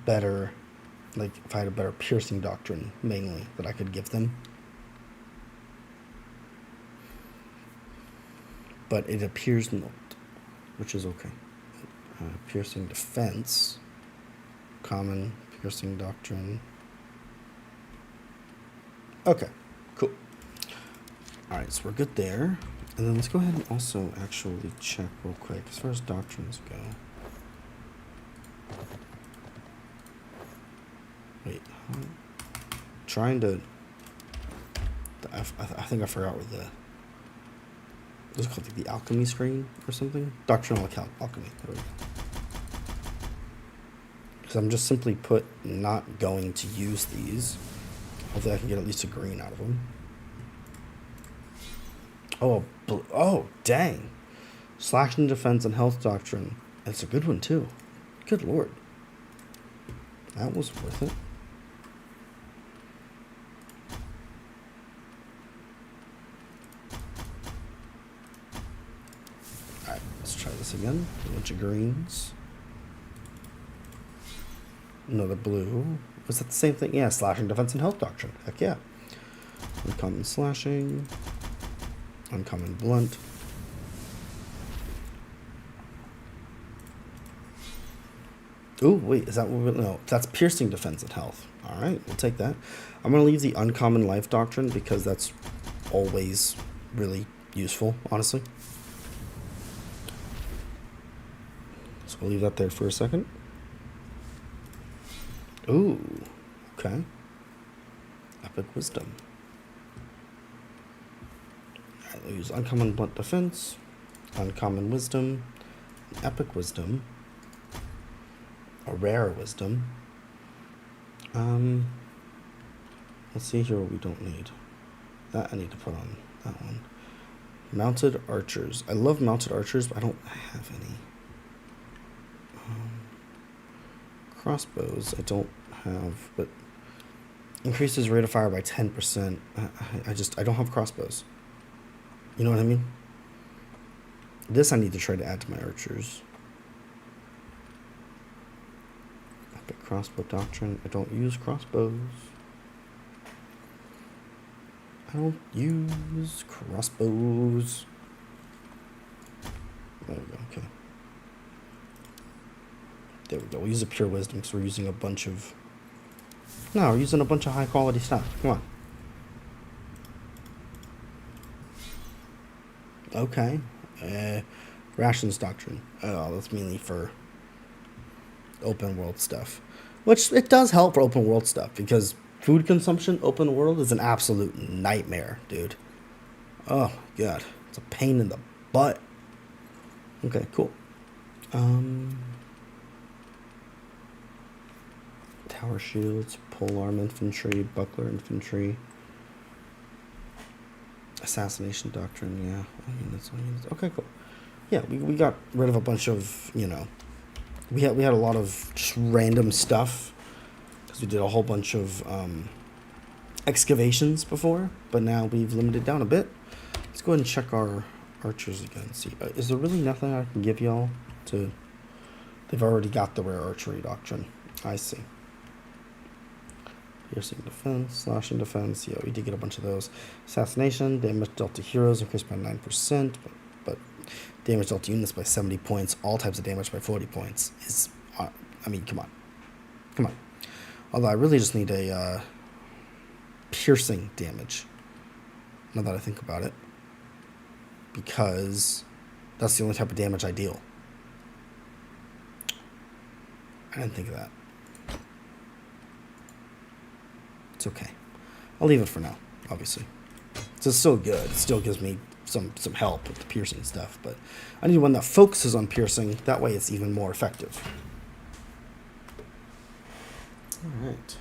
better, like if I had a better piercing doctrine mainly that I could give them. But it appears not, which is okay. Piercing defense, common piercing doctrine. Okay, cool. All right, so we're good there. And then let's go ahead and also actually check real quick as far as doctrines go. Wait, trying to. I think I forgot what what's it called, like the alchemy screen or something? Doctrinal alchemy. There we go. Because I'm just simply put not going to use these. Hopefully I can get at least a green out of them. Oh, dang. Slashing defense and health doctrine. It's a good one too. Good lord. That was worth it. Alright, let's try this again. A bunch of greens. Another blue. Was that the same thing? Yeah, slashing defense and health doctrine. Heck yeah. Uncommon slashing. Uncommon blunt. Ooh, wait, is that what we... No, that's piercing defense and health. Alright, we'll take that. I'm going to leave the uncommon life doctrine because that's always really useful, honestly. So we'll leave that there for a second. Ooh, okay. Epic wisdom. Alright, we'll use uncommon blunt defense, uncommon wisdom, epic wisdom, a rare wisdom. Let's see here what we don't need. That I need to put on that one. Mounted archers. I love mounted archers, but I don't have any. Crossbows I don't have, but increases rate of fire by 10%. I don't have crossbows. You know what I mean? This I need to try to add to my archers. Epic crossbow doctrine. I don't use crossbows. I don't use crossbows. There we go, okay. There we go. We'll use a pure wisdom because we're using a bunch of... No, we're using a bunch of high quality stuff. Come on. Okay. Rations doctrine. Oh, that's mainly for open world stuff. Which, it does help for open world stuff because food consumption, open world, is an absolute nightmare, dude. Oh, God. It's a pain in the butt. Okay, cool. Tower shields, polearm infantry, buckler infantry, assassination doctrine. Yeah, okay, cool. Yeah, we got rid of a bunch of, you know, we had a lot of just random stuff because we did a whole bunch of excavations before, but now we've limited down a bit. Let's go ahead and check our archers again. See, is there really nothing I can give y'all to? They've already got the rare archery doctrine. I see. Piercing defense, slashing defense. Yeah, we did get a bunch of those. Assassination, damage dealt to heroes increased by 9%, but damage dealt to units by 70 points. All types of damage by 40 points is, I mean, come on. Come on. Although I really just need a piercing damage, now that I think about it, because that's the only type of damage I deal. I didn't think of that. It's okay. I'll leave it for now, obviously. So it's still good. It still gives me some help with the piercing stuff, but I need one that focuses on piercing. That way it's even more effective. All right.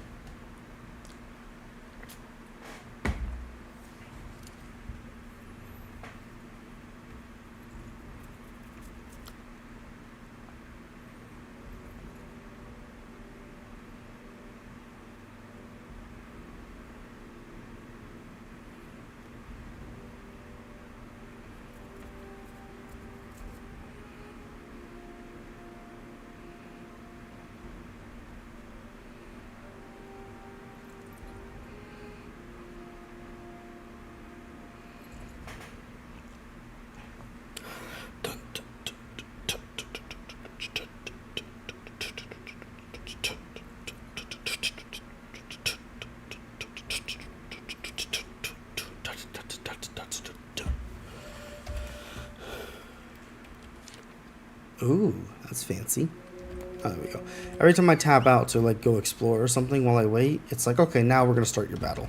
Ooh, that's fancy. Oh, there we go. Every time I tap out to like go explore or something while I wait, it's like, okay, now we're gonna start your battle.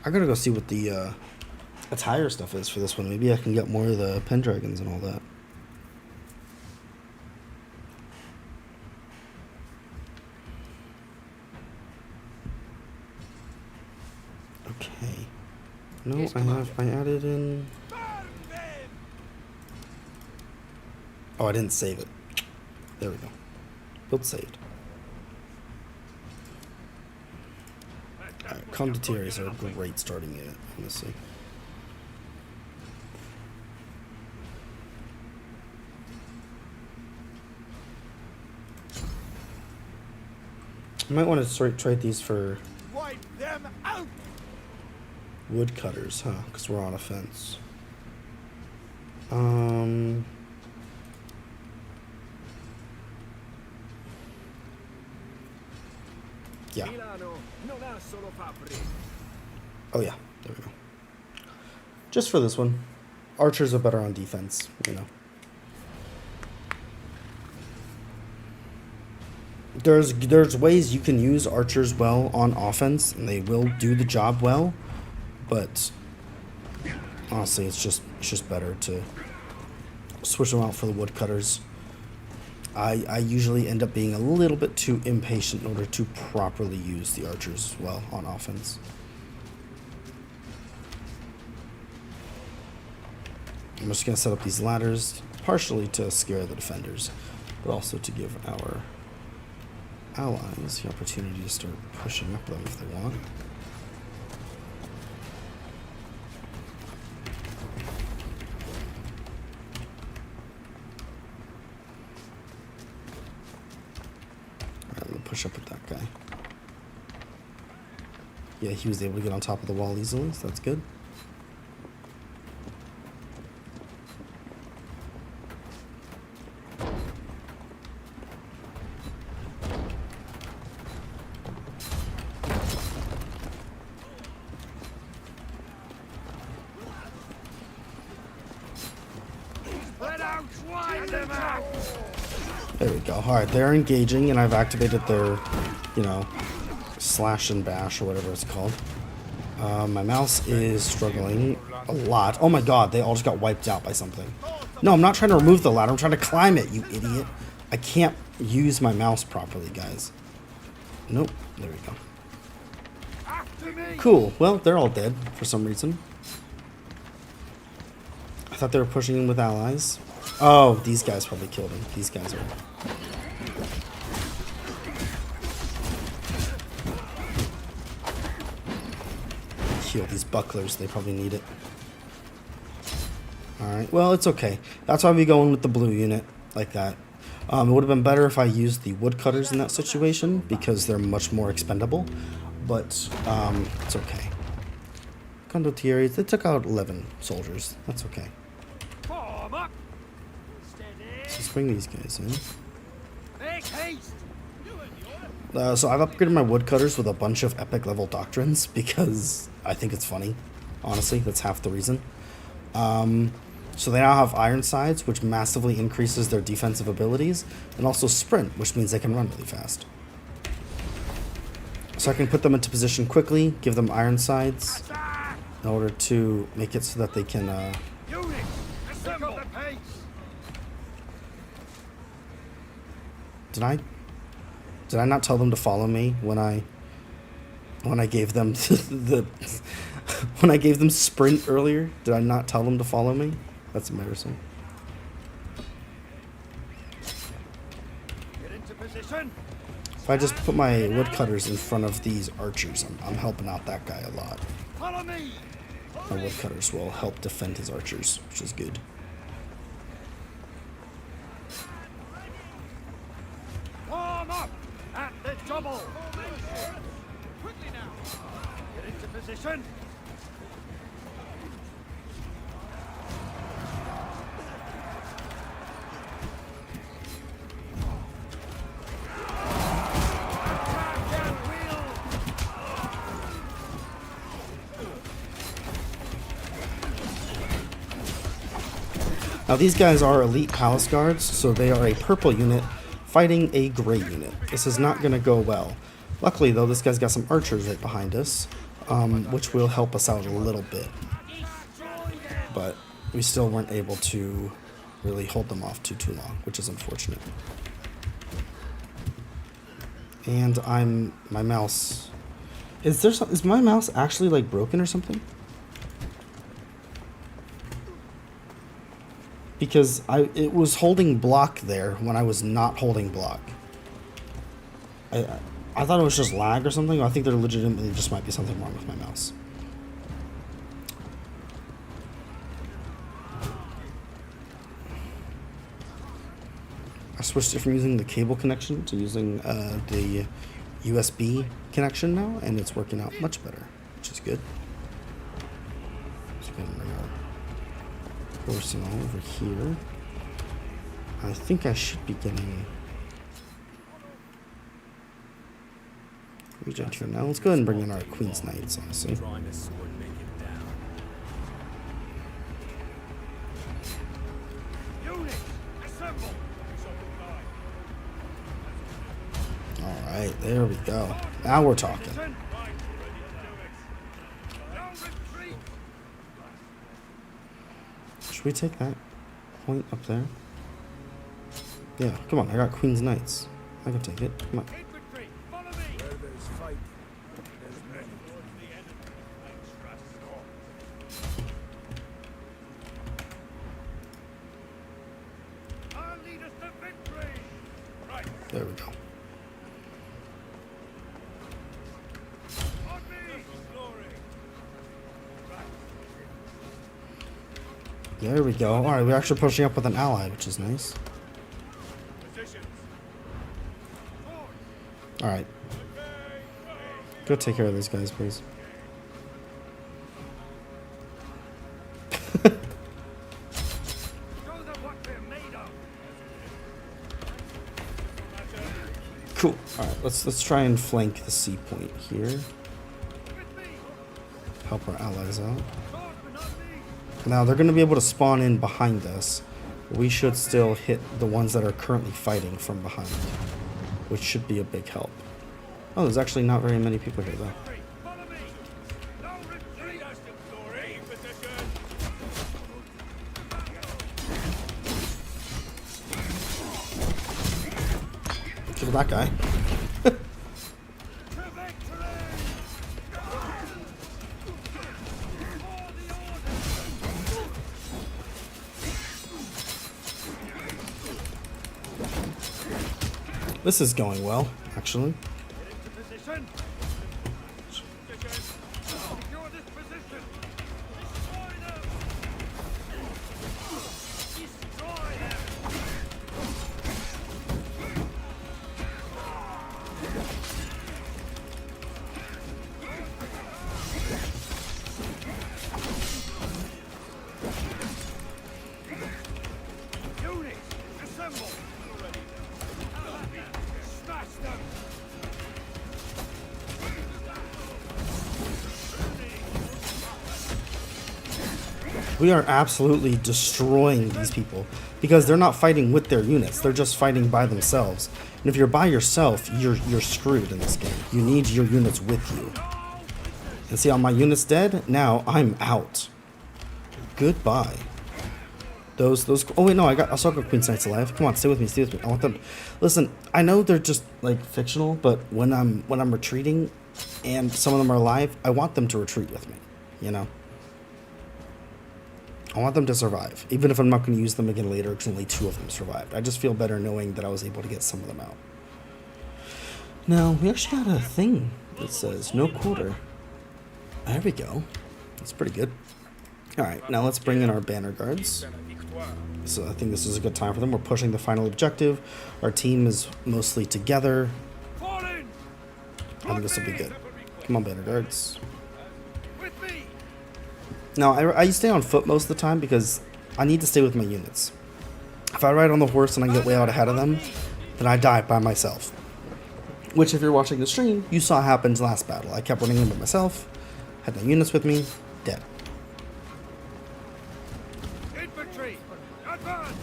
I'm gonna go see what the attire stuff is for this one. Maybe I can get more of the Pendragons and all that. Okay. No, I added in. Oh, I didn't save it. There we go. Build saved. Alright, condottieri are a great starting unit, honestly. I might want to trade these for Wipe them out! woodcutters, huh? Because we're on a fence. Yeah. Oh yeah, there we go. Just for this one. Archers are better on defense, you know. There's ways you can use archers well on offense, and they will do the job well, but honestly, it's just better to switch them out for the woodcutters. I usually end up being a little bit too impatient in order to properly use the archers well on offense. I'm just going to set up these ladders, partially to scare the defenders, but also to give our allies the opportunity to start pushing up them if they want. Push up with that guy. Yeah, he was able to get on top of the wall easily, so that's good. There we go. Alright, they're engaging, and I've activated their, you know, slash and bash, or whatever it's called. My mouse is struggling a lot. Oh my god, they all just got wiped out by something. No, I'm not trying to remove the ladder. I'm trying to climb it, you idiot. I can't use my mouse properly, guys. Nope. There we go. Cool. Well, they're all dead for some reason. I thought they were pushing in with allies. Oh, these guys probably killed him. These guys are... Heal these bucklers. They probably need it. Alright, well, it's okay. That's why we go in with the blue unit like that. It would have been better if I used the woodcutters in that situation, because they're much more expendable. But, it's okay. Condottieri, they took out 11 soldiers. That's okay. Let's bring these guys in. So I've upgraded my woodcutters with a bunch of epic level doctrines because I think it's funny. Honestly, that's half the reason. So they now have iron sides, which massively increases their defensive abilities, and also sprint, which means they can run really fast. So I can put them into position quickly, give them iron sides, in order to make it so that they can... Did I not tell them to follow me when I gave them when I gave them sprint earlier? Did I not tell them to follow me? That's embarrassing. Get into position. If I just put my woodcutters in front of these archers, I'm helping out that guy a lot. Follow me. My woodcutters will help defend his archers, which is good. Warm up at the double. Quickly now. Get into position. Now these guys are elite palace guards, so they are a purple unit fighting a gray unit. This is not going to go well. Luckily though, this guy's got some archers right behind us, which will help us out a little bit. But we still weren't able to really hold them off too long, which is unfortunate. And my mouse. Is my mouse actually like broken or something? Because it was holding block there when I was not holding block. I thought it was just lag or something. I think there legitimately just might be something wrong with my mouse. I switched it from using the cable connection to using the USB connection now, and it's working out much better, which is good. So bring our arsenal over here. I think I should be getting regent here now. Let's go ahead and bring in our Queen's Knights, honestly. Drawing a sword, make it down. Units, assemble. Alright, there we go. Now we're talking. Right, ready to do it. No retreat. Should we take that point up there? Yeah, come on, I got Queen's Knights. I can take it. Come on. Infantry, follow me. Where there's fight, there's men. I'll lead us to victory. Right, There we go. on me. Glory. There we go. Alright, we're actually pushing up with an ally, which is nice. Positions. Alright. Go take care of these guys, please. Show them what we're made of. Cool. Alright, let's try and flank the C point here. With me. Help our allies out. Swordsman on me. Now they're gonna be able to spawn in behind us. We should still hit the ones that are currently fighting from behind, which should be a big help. Oh, there's actually not very many people here though. Follow me. No retreat. Glory. Position. Kill that guy. To victory. This is going well, actually. Position. Secure this position. Destroy them. Destroy them. Units, assemble. Smash them. We are absolutely destroying these people because they're not fighting with their units. They're just fighting by themselves. And if you're by yourself, you're screwed in this game. You need your units with you. And see how my unit's dead? Now I'm out. Goodbye. Those oh wait, no, I still got Queen's Knights alive. Come on, stay with me. I want them. Listen, I know they're just like fictional, but when I'm retreating and some of them are alive, I want them to retreat with me, you know? I want them to survive, even if I'm not going to use them again later because only 2 of them survived. I just feel better knowing that I was able to get some of them out. Now, we actually got a thing that says no quarter. There we go. That's pretty good. Alright, now let's bring in our banner guards. So I think this is a good time for them. We're pushing the final objective. Our team is mostly together. Fall in. I think this will be good. Come on, banner guards. With me. Now, I stay on foot most of the time because I need to stay with my units. If I ride on the horse and I get way out ahead of them, then I die by myself. Which, if you're watching the stream, you saw happen last battle. I kept running in by myself, had no units with me, dead. Infantry, advance. Run!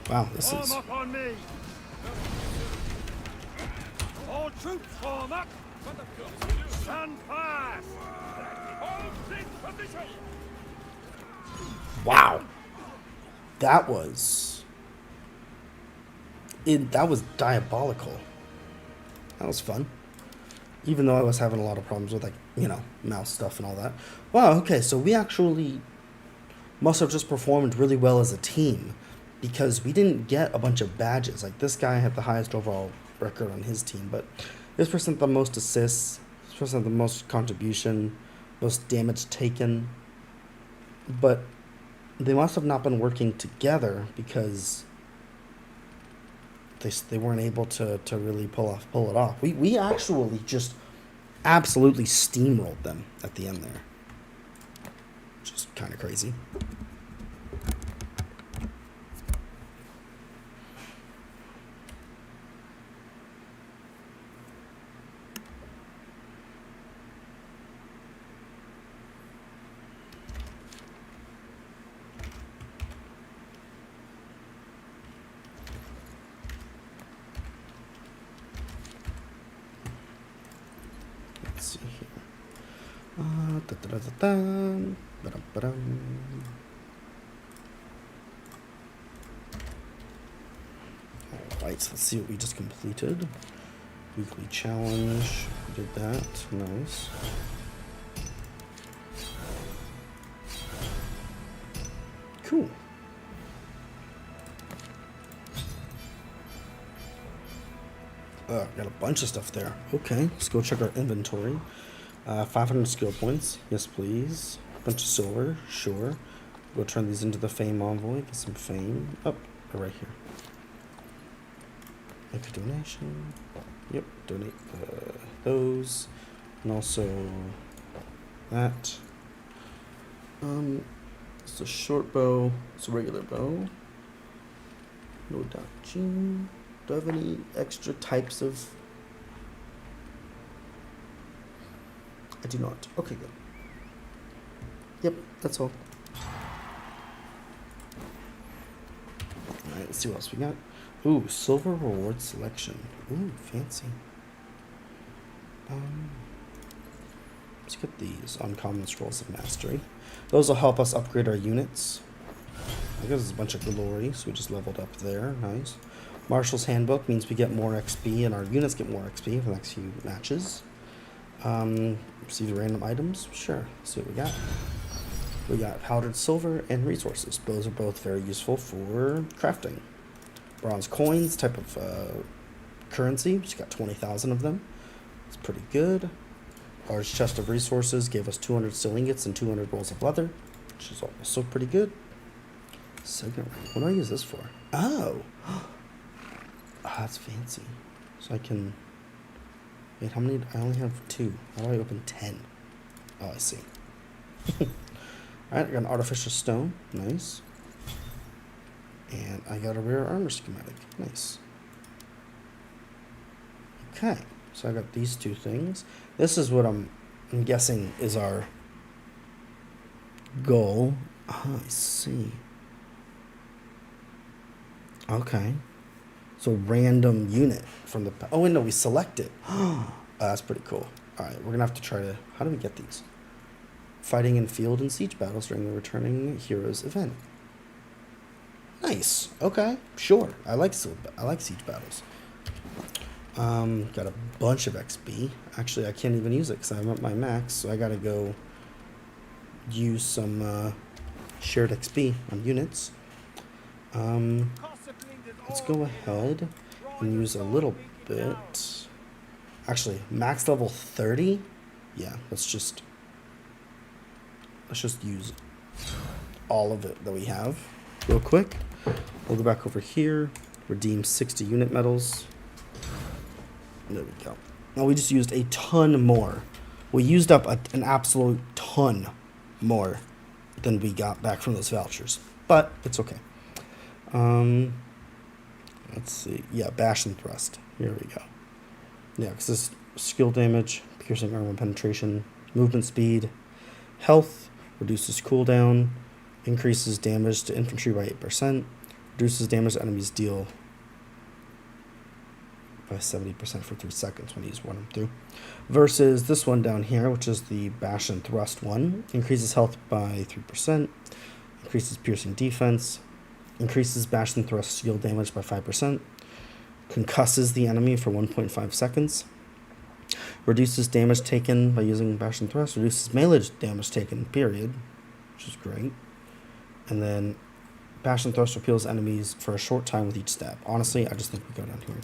Wow, this Form is... up on me! All troops form up! Stand fast! Hold in position! Wow. That was... that was diabolical. That was fun. Even though I was having a lot of problems with, like, you know, mouse stuff and all that. Wow, okay, so we actually must have just performed really well as a team, because we didn't get a bunch of badges. Like, this guy had the highest overall record on his team, but this person had the most assists, this person had the most contribution, most damage taken. But they must have not been working together, because they weren't able to really pull it off. We actually just absolutely steamrolled them at the end there, which is kind of crazy. Let's see here. Da-da-da-da-dum, ba-dum-ba-dum. Alright, so let's see what we just completed. Weekly challenge. We did that. Nice. Cool. Got a bunch of stuff there. Okay, let's go check our inventory. 500 skill points. Yes, please. Bunch of silver. Sure. We'll turn these into the fame envoy. Get some fame. Oh, they're right here. Make a donation. Yep, donate those. And also that. It's a short bow. It's a regular bow. No dodging. Do I have any extra types of... I do not. Okay, good. Yep, that's all. Alright, let's see what else we got. Ooh, silver reward selection. Ooh, fancy. Let's get these uncommon scrolls of mastery. Those will help us upgrade our units. I guess there's a bunch of glory, so we just leveled up there. Nice. Marshal's Handbook means we get more XP, and our units get more XP for the next few matches. Receive random items. Sure. Let's see what we got. We got powdered silver and resources. Those are both very useful for crafting. Bronze coins, type of currency. Just got 20,000 of them. It's pretty good. Large chest of resources gave us 200 steel ingots and 200 rolls of leather, which is also pretty good. Second rank. What do I use this for? Oh! Ah, that's fancy. So I can... Wait, how many? I only have 2. How do I open 10? Oh, I see. Alright, I got an artificial stone. Nice. And I got a rare armor schematic. Nice. Okay. So I got these 2 things. This is what I'm guessing is our goal. Oh, I see. Okay. So random unit from the... Oh, wait, no, we select it. That's pretty cool. All right, we're going to have to try to... How do we get these? Fighting in field and siege battles during the Returning Heroes event. Nice. Okay, sure. I like siege battles. Got a bunch of XP. Actually, I can't even use it because I'm at my max, so I got to go use some shared XP on units. Let's go ahead and use a little bit. Actually, max level 30. Yeah, let's just use all of it that we have real quick. We'll go back over here, redeem 60 unit medals. There we go. Now we just used a ton more. We used up an absolute ton more than we got back from those vouchers, but it's okay. Let's see. Yeah, bash and thrust. Here we go. Yeah, because this skill damage piercing armor penetration, movement speed, health, reduces cooldown, increases damage to infantry by 8%, reduces damage to enemies deal by 70% for 3 seconds when you run them through. Versus this one down here, which is the Bash and Thrust one, increases health by 3%, increases piercing defense, increases Bash and Thrust skill damage by 5%, concusses the enemy for 1.5 seconds, reduces damage taken by using Bash and Thrust, reduces melee damage taken, period, which is great. And then Bash and Thrust repels enemies for a short time with each stab. Honestly, I just think we go down here.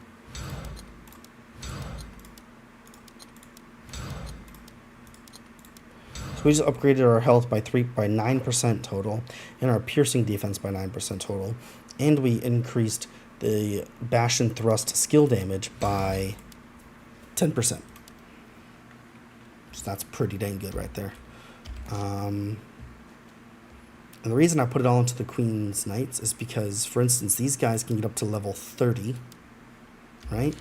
So we just upgraded our health by 9% total, and our piercing defense by 9% total, and we increased the Bash and Thrust skill damage by 10%. So that's pretty dang good right there. And the reason I put it all into the Queen's Knights is because, for instance, these guys can get up to level 30, right?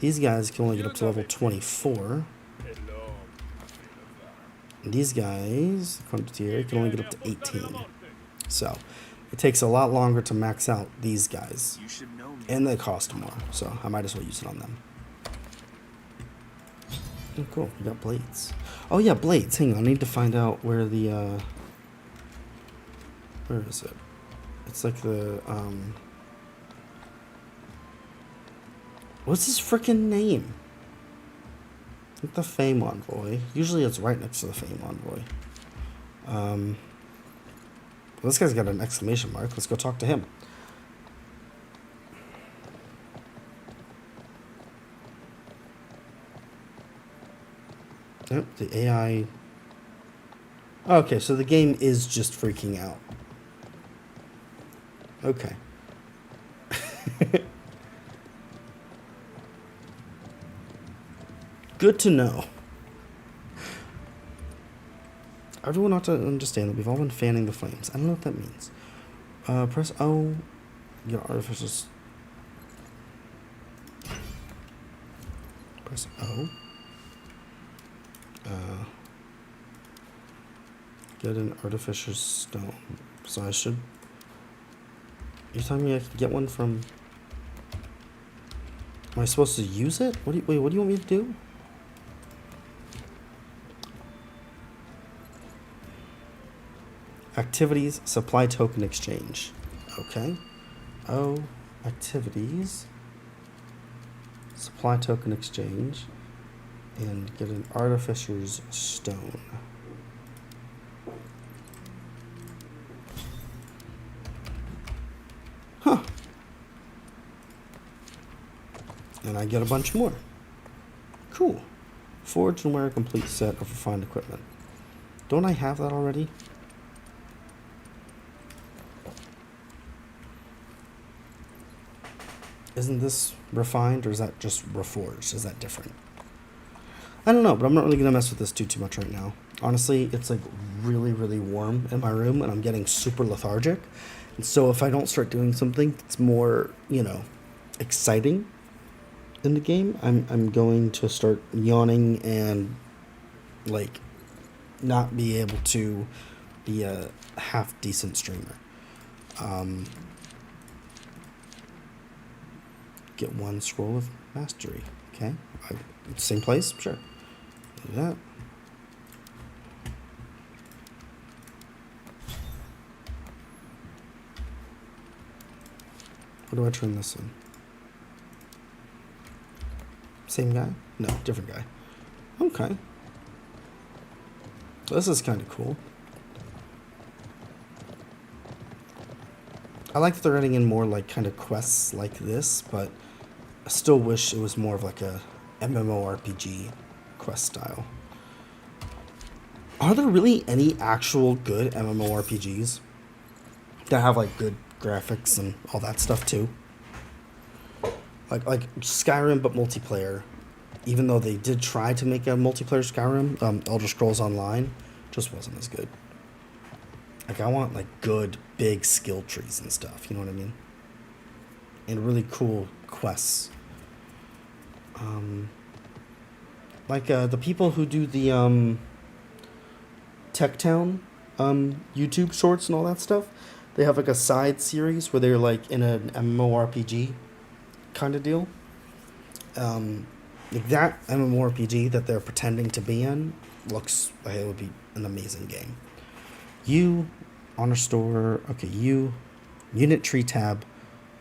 These guys can only get up to level 24. And these guys, Conqueror, can only get up to 18. So it takes a lot longer to max out these guys. And they cost more, so I might as well use it on them. Oh, cool. We got blades. Oh, yeah, blades. Hang on. I need to find out where the, where is it? It's like the, what's his freaking name? Like the Fame Envoy. Usually it's right next to the Fame Envoy. Well, this guy's got an exclamation mark. Let's go talk to him. Yep, the AI. Okay, so the game is just freaking out. Okay. Good to know. Everyone ought to understand that we've all been fanning the flames. I don't know what that means. Press O. Your artificial. Press O. Get an artificial stone. So I should. You're telling me I can get one from. Am I supposed to use it? What do you want me to do? Activities, supply token exchange. Okay. Oh, activities. Supply token exchange. And get an artificer's stone. Huh. And I get a bunch more. Cool. Forge and wear a complete set of refined equipment. Don't I have that already? Isn't this refined, or is that just reforged? Is that different? I don't know, but I'm not really going to mess with this too much right now. Honestly, it's like really, really warm in my room, and I'm getting super lethargic. And so if I don't start doing something that's more, exciting in the game, I'm going to start yawning and, not be able to be a half-decent streamer. Get 1 scroll of mastery. Okay. Same place? Sure. Do that. Where do I turn this in? Same guy? No, different guy. Okay. This is kind of cool. I like that they're adding in more kind of quests like this, but I still wish it was more of a MMORPG quest style. Are there really any actual good MMORPGs that have good graphics and all that stuff too? Like Skyrim but multiplayer, even though they did try to make a multiplayer Skyrim, Elder Scrolls Online just wasn't as good. I want good big skill trees and stuff, you know what I mean? And really cool quests. Like the people who do the Tech Town YouTube shorts and all that stuff, they have like a side series where they're like in an MMORPG kind of deal. Like that MMORPG that they're pretending to be in looks like it would be an amazing game. You, Honor Store, okay, you, Unit Tree tab,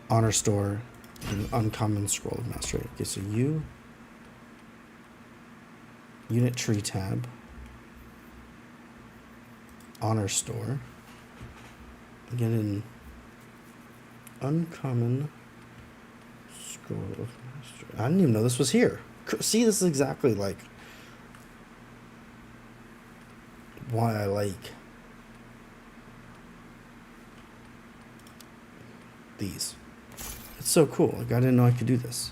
Honor Store, and Uncommon Scroll of Mastery. Okay, so you, Unit Tree tab, Honor Store, get an Uncommon Scroll of Mastery. I didn't even know this was here. See, this is exactly like why I like these. It's so cool. Like, I didn't know I could do this.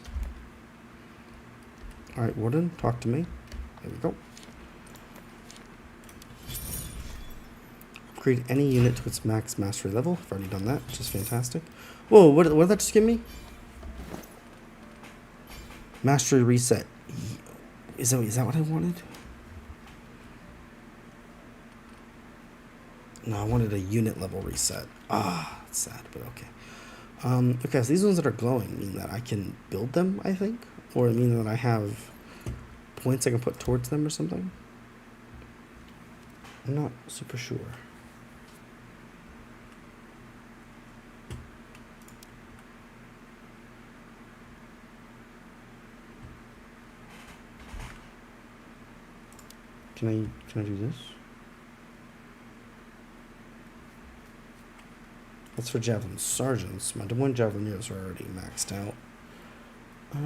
Alright, Warden, talk to me. There we go. Upgrade any unit to its max mastery level. I've already done that, which is fantastic. Whoa, what did that just give me? Mastery reset. Is that what I wanted? No, I wanted a unit level reset. Ah, that's sad, but okay. Okay, so these ones that are glowing mean that I can build them, I think? Or it mean that I have points I can put towards them or something? I'm not super sure. Can I do this? That's for Javelin Sergeants. My one Javelineers are already maxed out. Let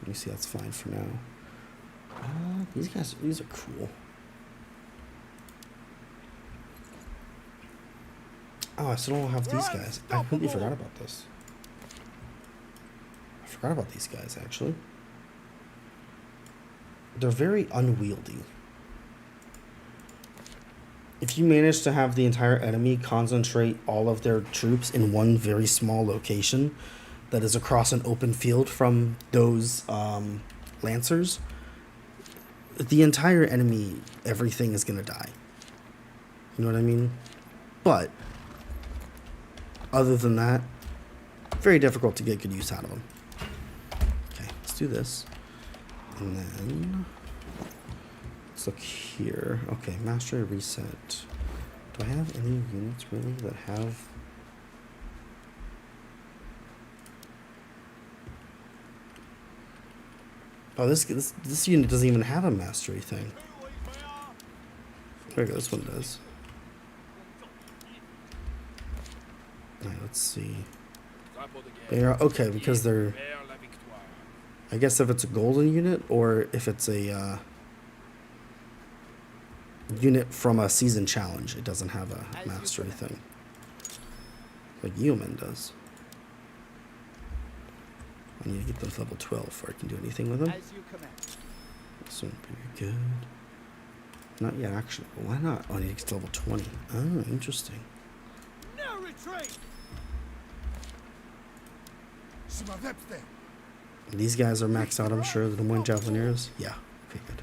me see, that's fine for now. These are cool. Oh, I still don't have these guys. I completely forgot about this. I forgot about these guys, actually. They're very unwieldy. If you manage to have the entire enemy concentrate all of their troops in one very small location that is across an open field from those lancers, the entire enemy, everything is going to die. You know what I mean? But other than that, very difficult to get good use out of them. Okay, let's do this. And then let's look here. Okay, mastery reset. Do I have any units really that have? Oh, this unit doesn't even have a mastery thing. There we go, this one does. Alright, let's see. They're okay because they're. I guess if it's a golden unit or if it's a unit from a season challenge, it doesn't have a mastery thing. Like Yeoman does. I need to get them to level 12 before I can do anything with them. This won't be good. Not yet, actually. Why not? Oh, I need to get to level 20. Oh, interesting. No retreat. These guys are maxed out, I'm sure. The one Javelineers. Yeah. Okay, good.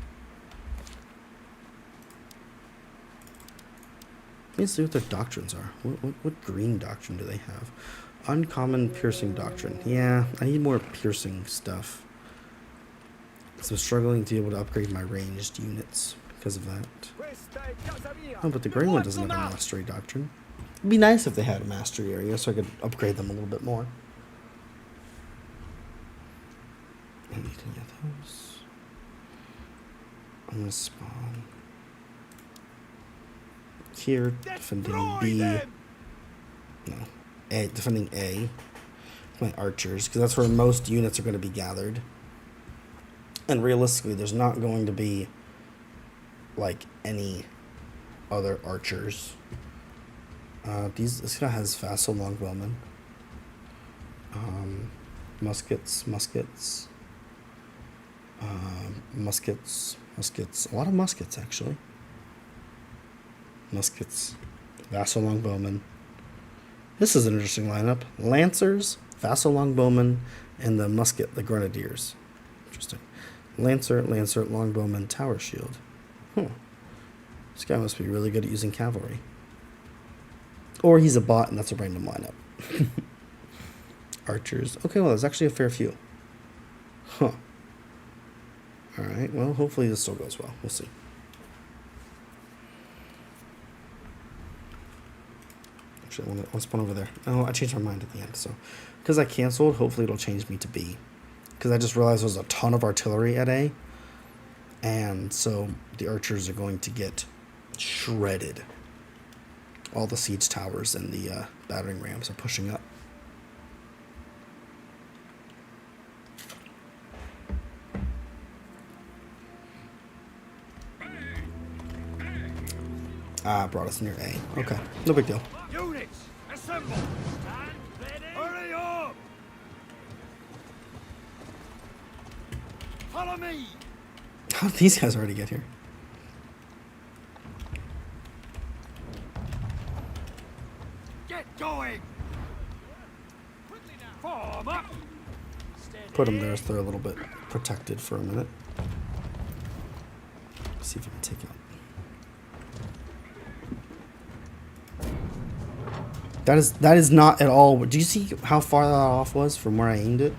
Let's see what their doctrines are. What green doctrine do they have? Uncommon piercing doctrine. Yeah, I need more piercing stuff. So I'm struggling to be able to upgrade my ranged units because of that. Oh, but the grey one doesn't have a mastery doctrine. It'd be nice if they had a mastery area so I could upgrade them a little bit more. I need to get those. I'm gonna spawn here, defending B. No, A, defending A. My archers, because that's where most units are going to be gathered. And realistically, there's not going to be like any other archers. This guy has vassal longbowmen. Muskets. A lot of muskets, actually. Muskets. Vassal longbowmen. This is an interesting lineup. Lancers, vassal longbowmen, and the musket, the grenadiers. Interesting. Lancer, Longbowman, Tower Shield. This guy must be really good at using cavalry. Or he's a bot and that's a random lineup. Archers. Okay, well, there's actually a fair few. Huh. Alright, well, hopefully this still goes well. We'll see. Actually, I want to spawn over there. Oh, I changed my mind at the end, so. Because I canceled, hopefully it'll change me to B. Because I just realized there's a ton of artillery at A. And so the archers are going to get shredded. All the siege towers and the battering rams are pushing up. Ah, brought us near A. Okay, no big deal. Units, assemble. Stand ready. Hurry up. Follow me. How did these guys already get here? Get going. Form up. Put them there so they're a little bit protected for a minute. See if we can take out. That is not at all. Do you see how far that off was from where I aimed it?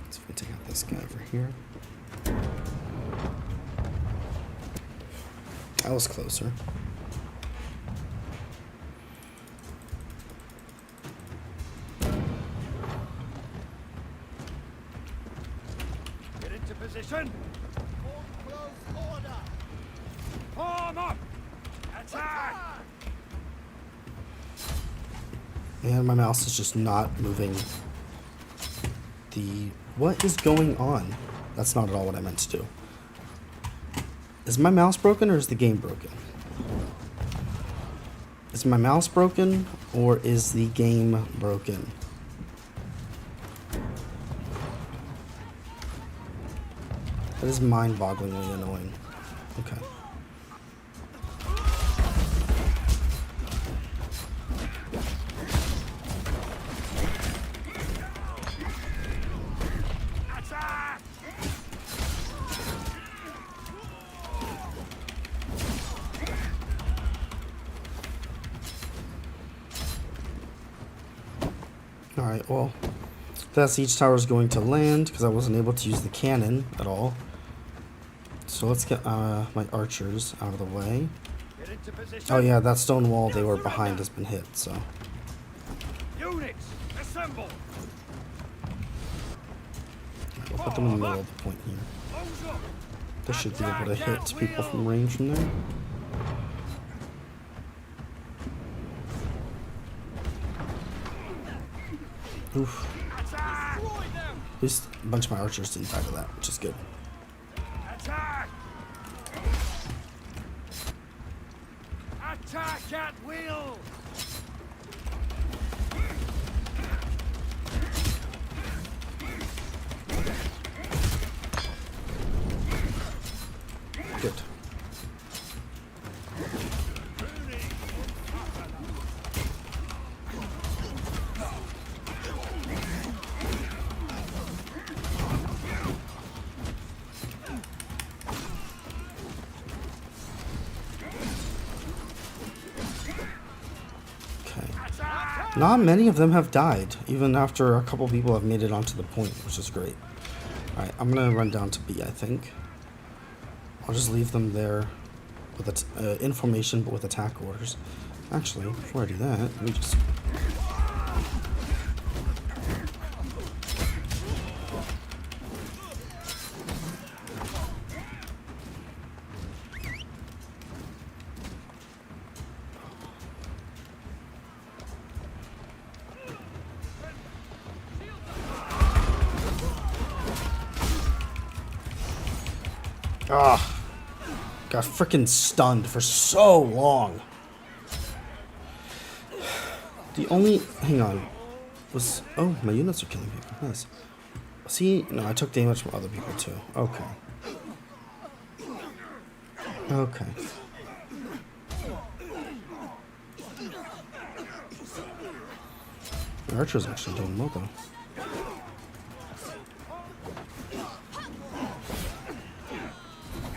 Let's see if we take out this guy over here. That was closer. Get into position. Form up. Attack. And my mouse is just not moving. What is going on? That's not at all what I meant to do. Is my mouse broken or is the game broken? Is my mouse broken or is the game broken? That is mind-bogglingly annoying. Okay. Alright, well, that siege tower is going to land because I wasn't able to use the cannon at all. So let's get my archers out of the way. Get into position. Oh yeah, that stone wall they were behind has been hit, so. Units, assemble. We'll put them in the middle of the point here. Close up. They should be able to hit people from range from there. Oof. Attack. At least a bunch of my archers didn't die to that, which is good. Attack. Attack at will. Good. Not many of them have died, even after a couple people have made it onto the point, which is great. Alright, I'm gonna run down to B, I think. I'll just leave them there with information, but with attack orders. Actually, before I do that, let me just... Ah, got freaking stunned for so long. The only, hang on, was, oh, my units are killing people, nice. See, no, I took damage from other people too, okay. Okay. The archer's actually doing well though.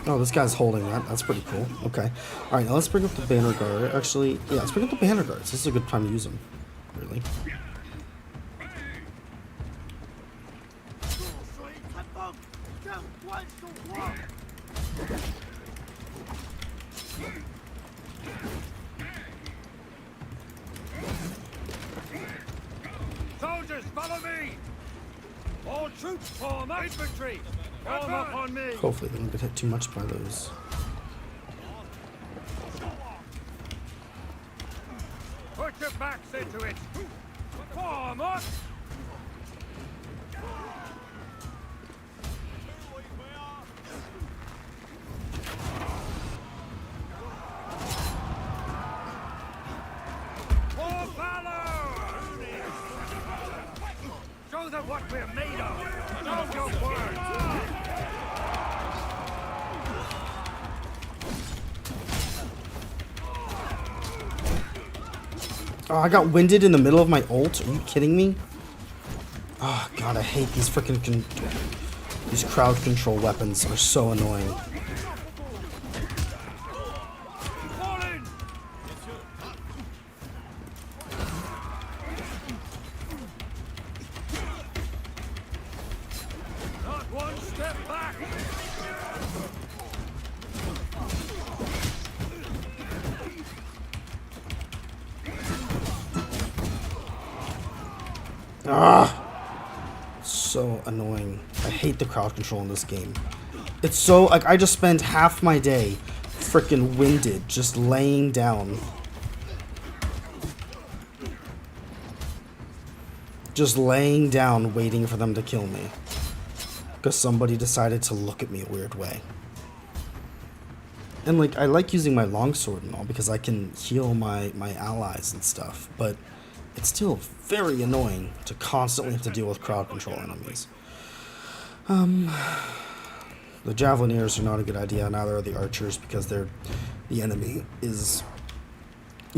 Oh, this guy's holding that. That's pretty cool. Okay. Alright, now let's bring up the banner guard. Actually, yeah, let's bring up the banner guards. This is a good time to use them. Really. Soldiers, follow me! All troops form up! Infantry, form up on me! Hopefully they don't get hit too much by those. Put your backs into it! Form up! For valor! Show them what we're made of! Know your words! Oh, I got winded in the middle of my ult. Are you kidding me? Oh god, I hate these freaking these crowd control weapons are so annoying. Fall in! Not one step back! Ah, so annoying. I hate the crowd control in this game. It's so like I just spend half my day freaking winded just laying down. Just laying down waiting for them to kill me. Because somebody decided to look at me a weird way. And like I like using my longsword and all because I can heal my allies and stuff, but it's still very annoying to constantly have to deal with crowd control enemies. The Javelineers are not a good idea, neither are the archers, because the enemy is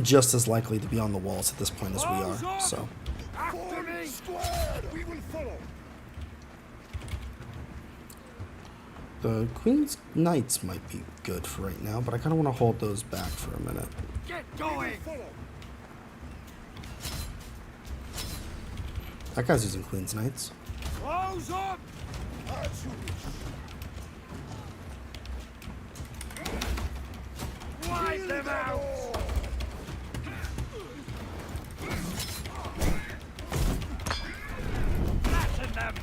just as likely to be on the walls at this point as we are, so. After me! Square, we will follow. The Queen's Knights might be good for right now, but I kind of want to hold those back for a minute. Get going! Follow. That guy's using Queen's Knights. Close up! As you wish. Wipe them out! Flatten them!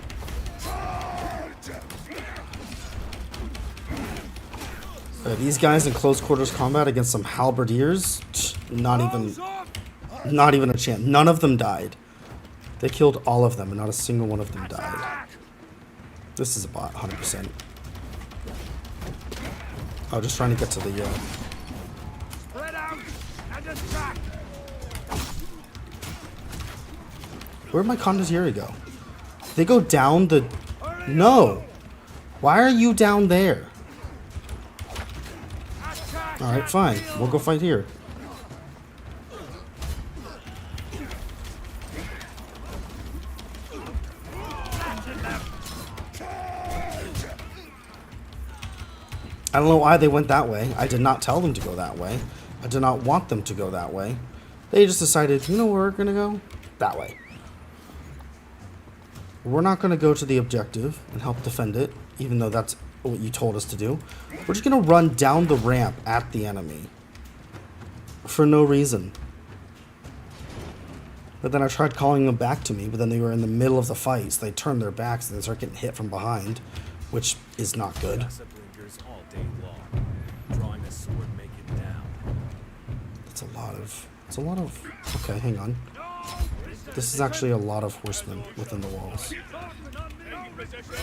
These guys in close quarters combat against some halberdiers, not Close up! even a chance. None of them died. They killed all of them, and not a single one of them died. Attack! This is a bot, 100%. Oh, just trying to get to the, Spread out and attack! Where'd my condottieri go? They go down the... No! Why are you down there? Attack! Alright, fine. We'll go fight here. Flatten them! I don't know why they went that way. I did not tell them to go that way. I did not want them to go that way. They just decided, you know where we're going to go? That way. We're not going to go to the objective and help defend it, even though that's what you told us to do. We're just going to run down the ramp at the enemy. For no reason. But then I tried calling them back to me, but then they were in the middle of the fight, so they turned their backs and they start getting hit from behind, which is not good. Gossip lingers all day long. Drawing a sword, make it down. It's a lot of... Okay, hang on. This is actually a lot of horsemen within the walls. Talking on me! Taking position.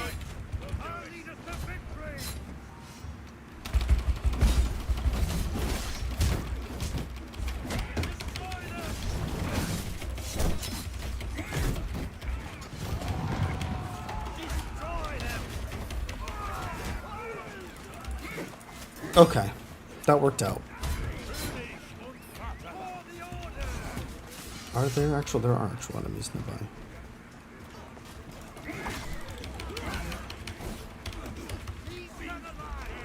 I'll lead us to victory! Destroy them! Okay, that worked out. Are there actual? There are actual enemies nearby.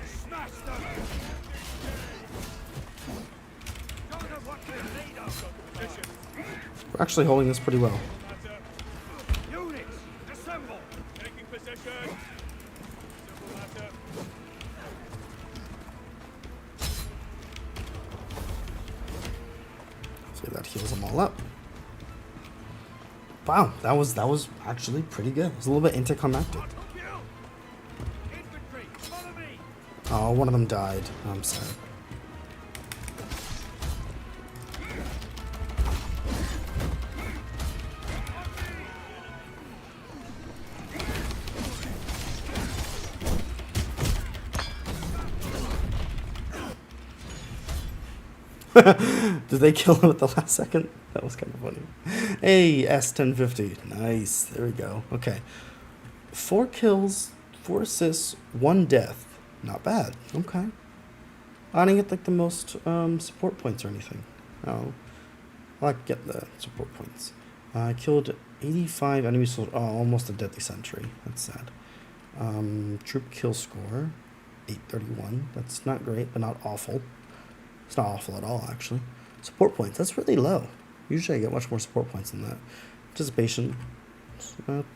Smash We're actually holding this pretty well. Units, assemble. Taking possession. So that heals them all up. Wow, that was actually pretty good. It was a little bit anticlimactic. Infantry, follow me. Oh, one of them died. I'm sorry. Did they kill him at the last second? That was kind of funny. Hey, S1050. Nice. There we go. Okay. 4 kills, 4 assists, 1 death. Not bad. Okay. I didn't get like the most support points or anything. Oh. I like to get the support points. I killed 85 enemy soldiers. Oh, almost a deadly sentry. That's sad. Troop kill score, 831. That's not great, but not awful. It's not awful at all, actually. Support points, that's really low. Usually I get much more support points than that. Participation,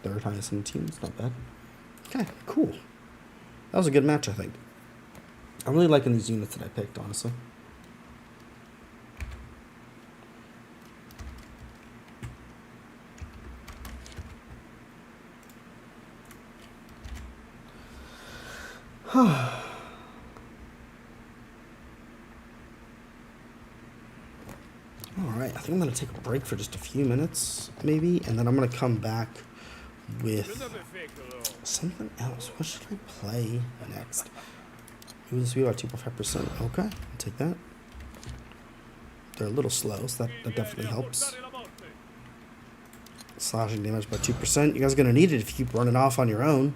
third highest in the team. It's not bad. Okay, cool. That was a good match, I think. I'm really liking these units that I picked, honestly. Alright, I think I'm going to take a break for just a few minutes, maybe, and then I'm going to come back with something else. What should I play next? Ooh, this will be about 2.5%. Okay, I'll take that. They're a little slow, so that definitely helps. Slashing damage by 2%. You guys are going to need it if you keep running off on your own.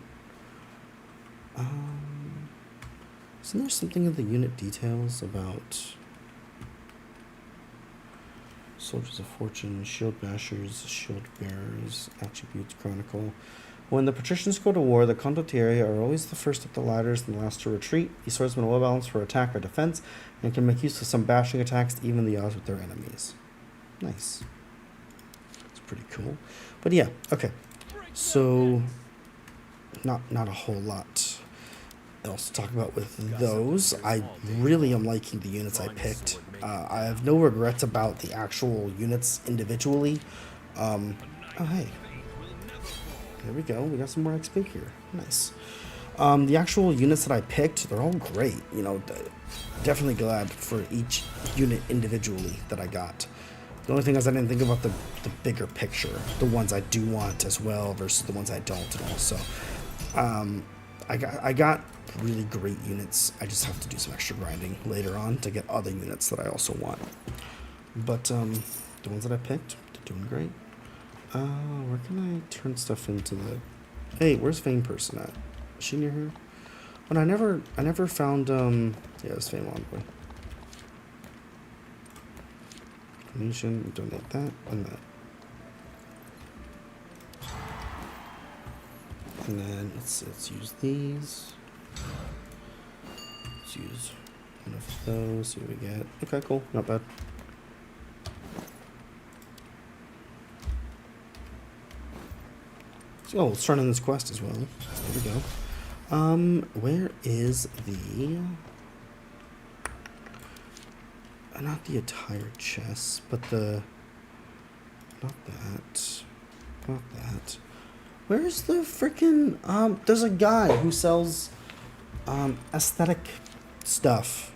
Isn't there something in the unit details about Soldiers of Fortune, Shield Bashers, Shield Bearers, Attributes Chronicle? When the patricians go to war, the condottieri are always the first up the ladders and the last to retreat. These swordsmen are well balanced for attack or defense and can make use of some bashing attacks to even the odds with their enemies. Nice. That's pretty cool. But yeah, okay. So, not a whole lot else to talk about with those. I really am liking the units I picked. I have no regrets about the actual units individually. Oh, hey. There we go. We got some more XP here. Nice. The actual units that I picked, they're all great. You know, definitely glad for each unit individually that I got. The only thing is I didn't think about the bigger picture, the ones I do want as well versus the ones I don't and all. So, I got really great units. I just have to do some extra grinding later on to get other units that I also want. But the ones that I picked, they're doing great. Where can I turn stuff into the... Hey, where's Fame Person at? Is she near here? But I never found yeah, it's Fame Envoy. Donation, donate that and that. And then let's use these. Let's use one of those, see what we get. Okay, cool, not bad. Oh, let's turn on this quest as well. There we go. Where is the... not the attire chest, but the... Not that. Where's the freaking... there's a guy who sells aesthetic stuff.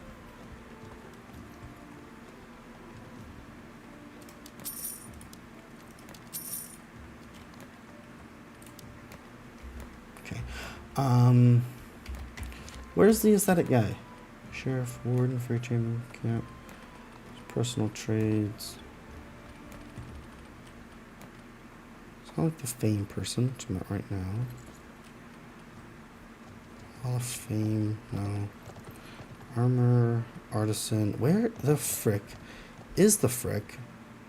Okay. Where's the aesthetic guy? Sheriff, Warden, Free Chamber, Camp, personal trades. It's not like the Fame Person, which I'm at right now. Hall of Fame, no. Armor, Artisan. Where the frick is the frick?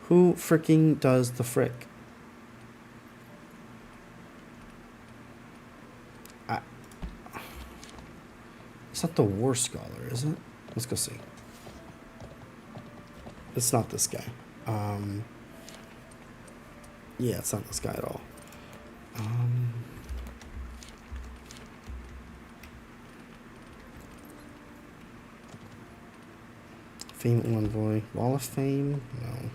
Who fricking does the frick? It's not the War Scholar, is it? Let's go see. It's not this guy. Yeah, it's not this guy at all. Fame Envoy. Wall of Fame? No.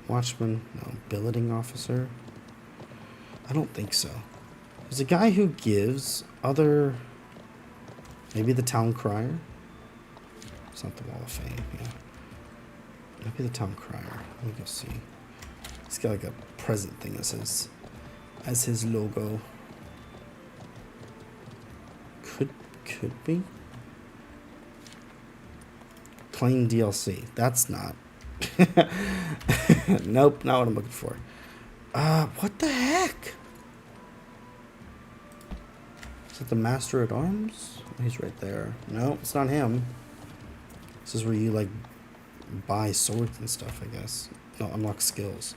Watchman? No. Billeting Officer? I don't think so. There's a guy who gives other... Maybe the Town Crier? It's not the Wall of Fame, yeah. Maybe the Town Crier. Let me go see. He's got like a present thing as his logo. Could be. Plain DLC. That's not. Nope, not what I'm looking for. What the heck? Is it the Master at Arms? He's right there. No, it's not him. This is where you like buy swords and stuff, I guess. No, unlock skills.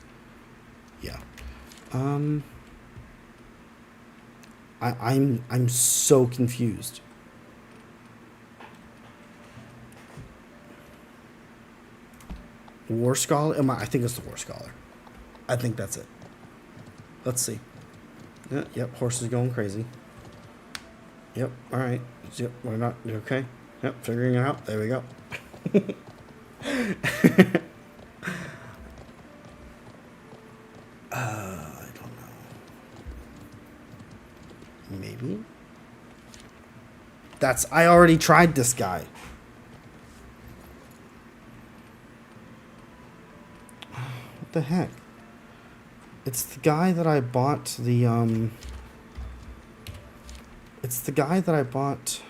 Yeah. I'm so confused. War Scholar? I think it's the War Scholar. I think that's it. Let's see. Yeah, yep, horse is going crazy. Yep, alright. Yep, we're not okay. Yep, figuring it out. There we go. I don't know. Maybe? I already tried this guy. What the heck? It's the guy that I bought the, It's the guy that I bought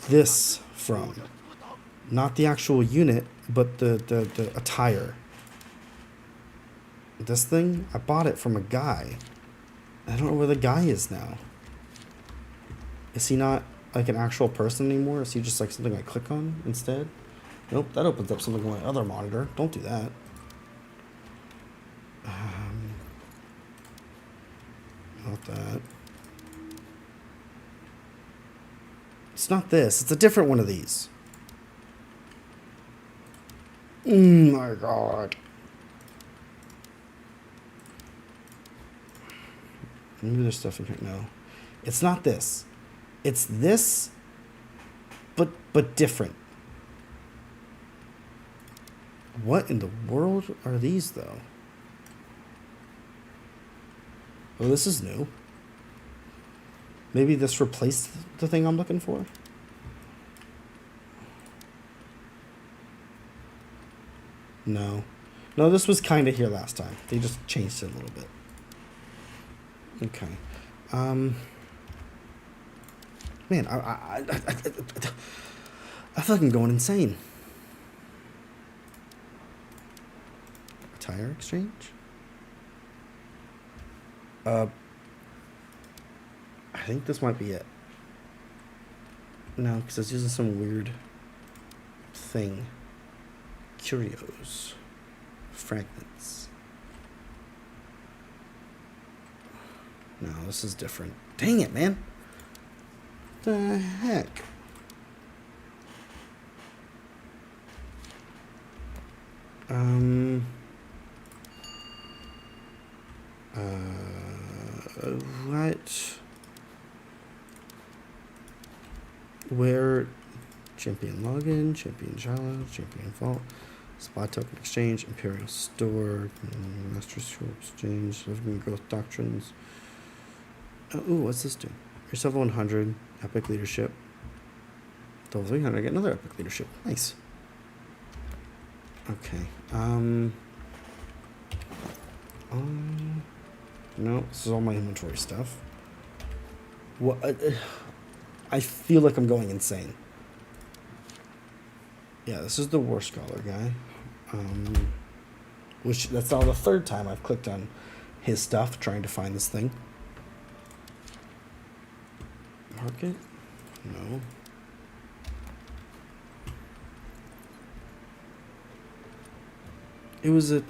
this from. Not the actual unit, but the attire. This thing, I bought it from a guy. I don't know where the guy is now. Is he not like an actual person anymore? Is he just like something I click on instead? Nope, that opens up something on my other monitor. Don't do that. Not that. It's not this. It's a different one of these. Oh my god. Maybe there's stuff in here. No. It's not this. It's this, but different. What in the world are these, though? Oh, this is new. Maybe this replaced the thing I'm looking for? No. No, this was kind of here last time. They just changed it a little bit. Okay. Man, I feel like I'm going insane. Tire exchange? I think this might be it. No, because it's using some weird thing. Curios. Fragments. No, this is different. Dang it, man. The heck? What? Where? Champion login, champion challenge, champion vault, spot token exchange, imperial store, master scroll exchange, living growth doctrines. Ooh, what's this do? Yourself 100, epic leadership. Level 300, get another epic leadership. Nice. Okay. No, this is all my inventory stuff. What? I feel like I'm going insane. Yeah, this is the War Scholar guy. Which, that's now the third time I've clicked on his stuff trying to find this thing. Market? No. It was a...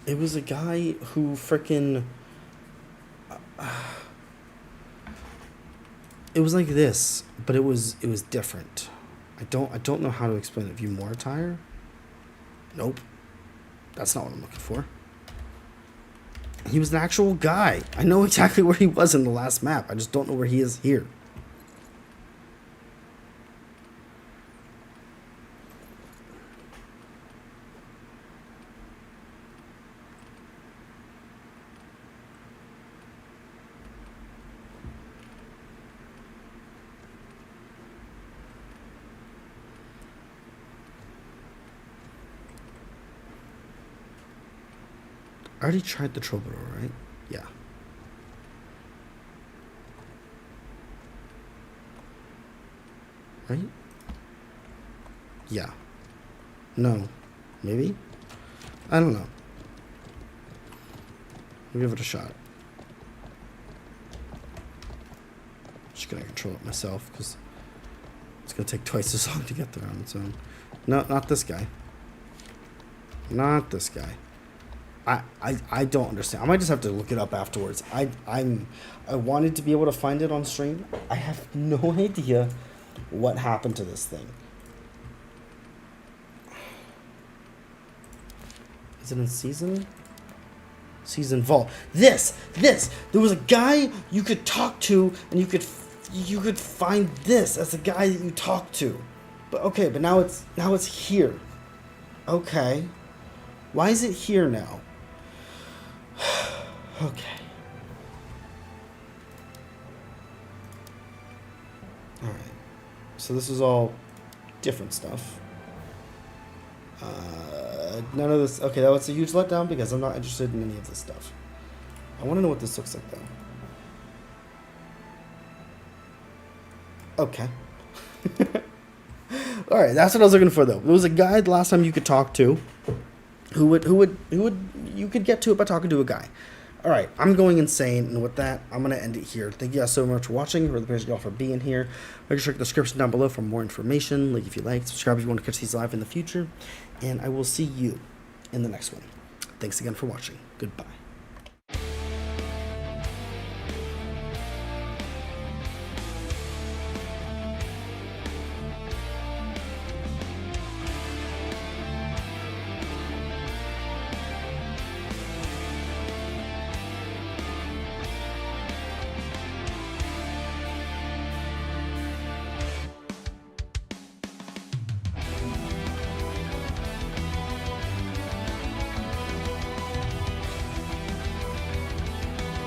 It was a guy who frickin'... it was like this, but it was different. I don't know how to explain it. View more attire? Nope. That's not what I'm looking for. He was an actual guy. I know exactly where he was in the last map. I just don't know where he is here. I already tried the troubadour, right? Yeah. Right? Yeah. No. Maybe? I don't know. We'll give it a shot. Just gonna control it myself because it's gonna take twice as long to get there on its own. No, not this guy. Not this guy. I don't understand. I might just have to look it up afterwards. I wanted to be able to find it on stream. I have no idea what happened to this thing. Is it in season? Season vault. This. There was a guy you could talk to, and you could find this as the guy that you talked to. But okay, but now it's here. Okay. Why is it here now? Okay. Alright. So this is all different stuff. None of this... Okay, that was a huge letdown because I'm not interested in any of this stuff. I want to know what this looks like, though. Okay. Alright, that's what I was looking for, though. There was a guy the last time you could talk to who you could get to it by talking to a guy. Alright, I'm going insane, and with that, I'm going to end it here. Thank you guys so much for watching, for the praise y'all for being here. Make sure to check the description down below for more information. Like if you like, subscribe if you want to catch these live in the future, and I will see you in the next one. Thanks again for watching. Goodbye.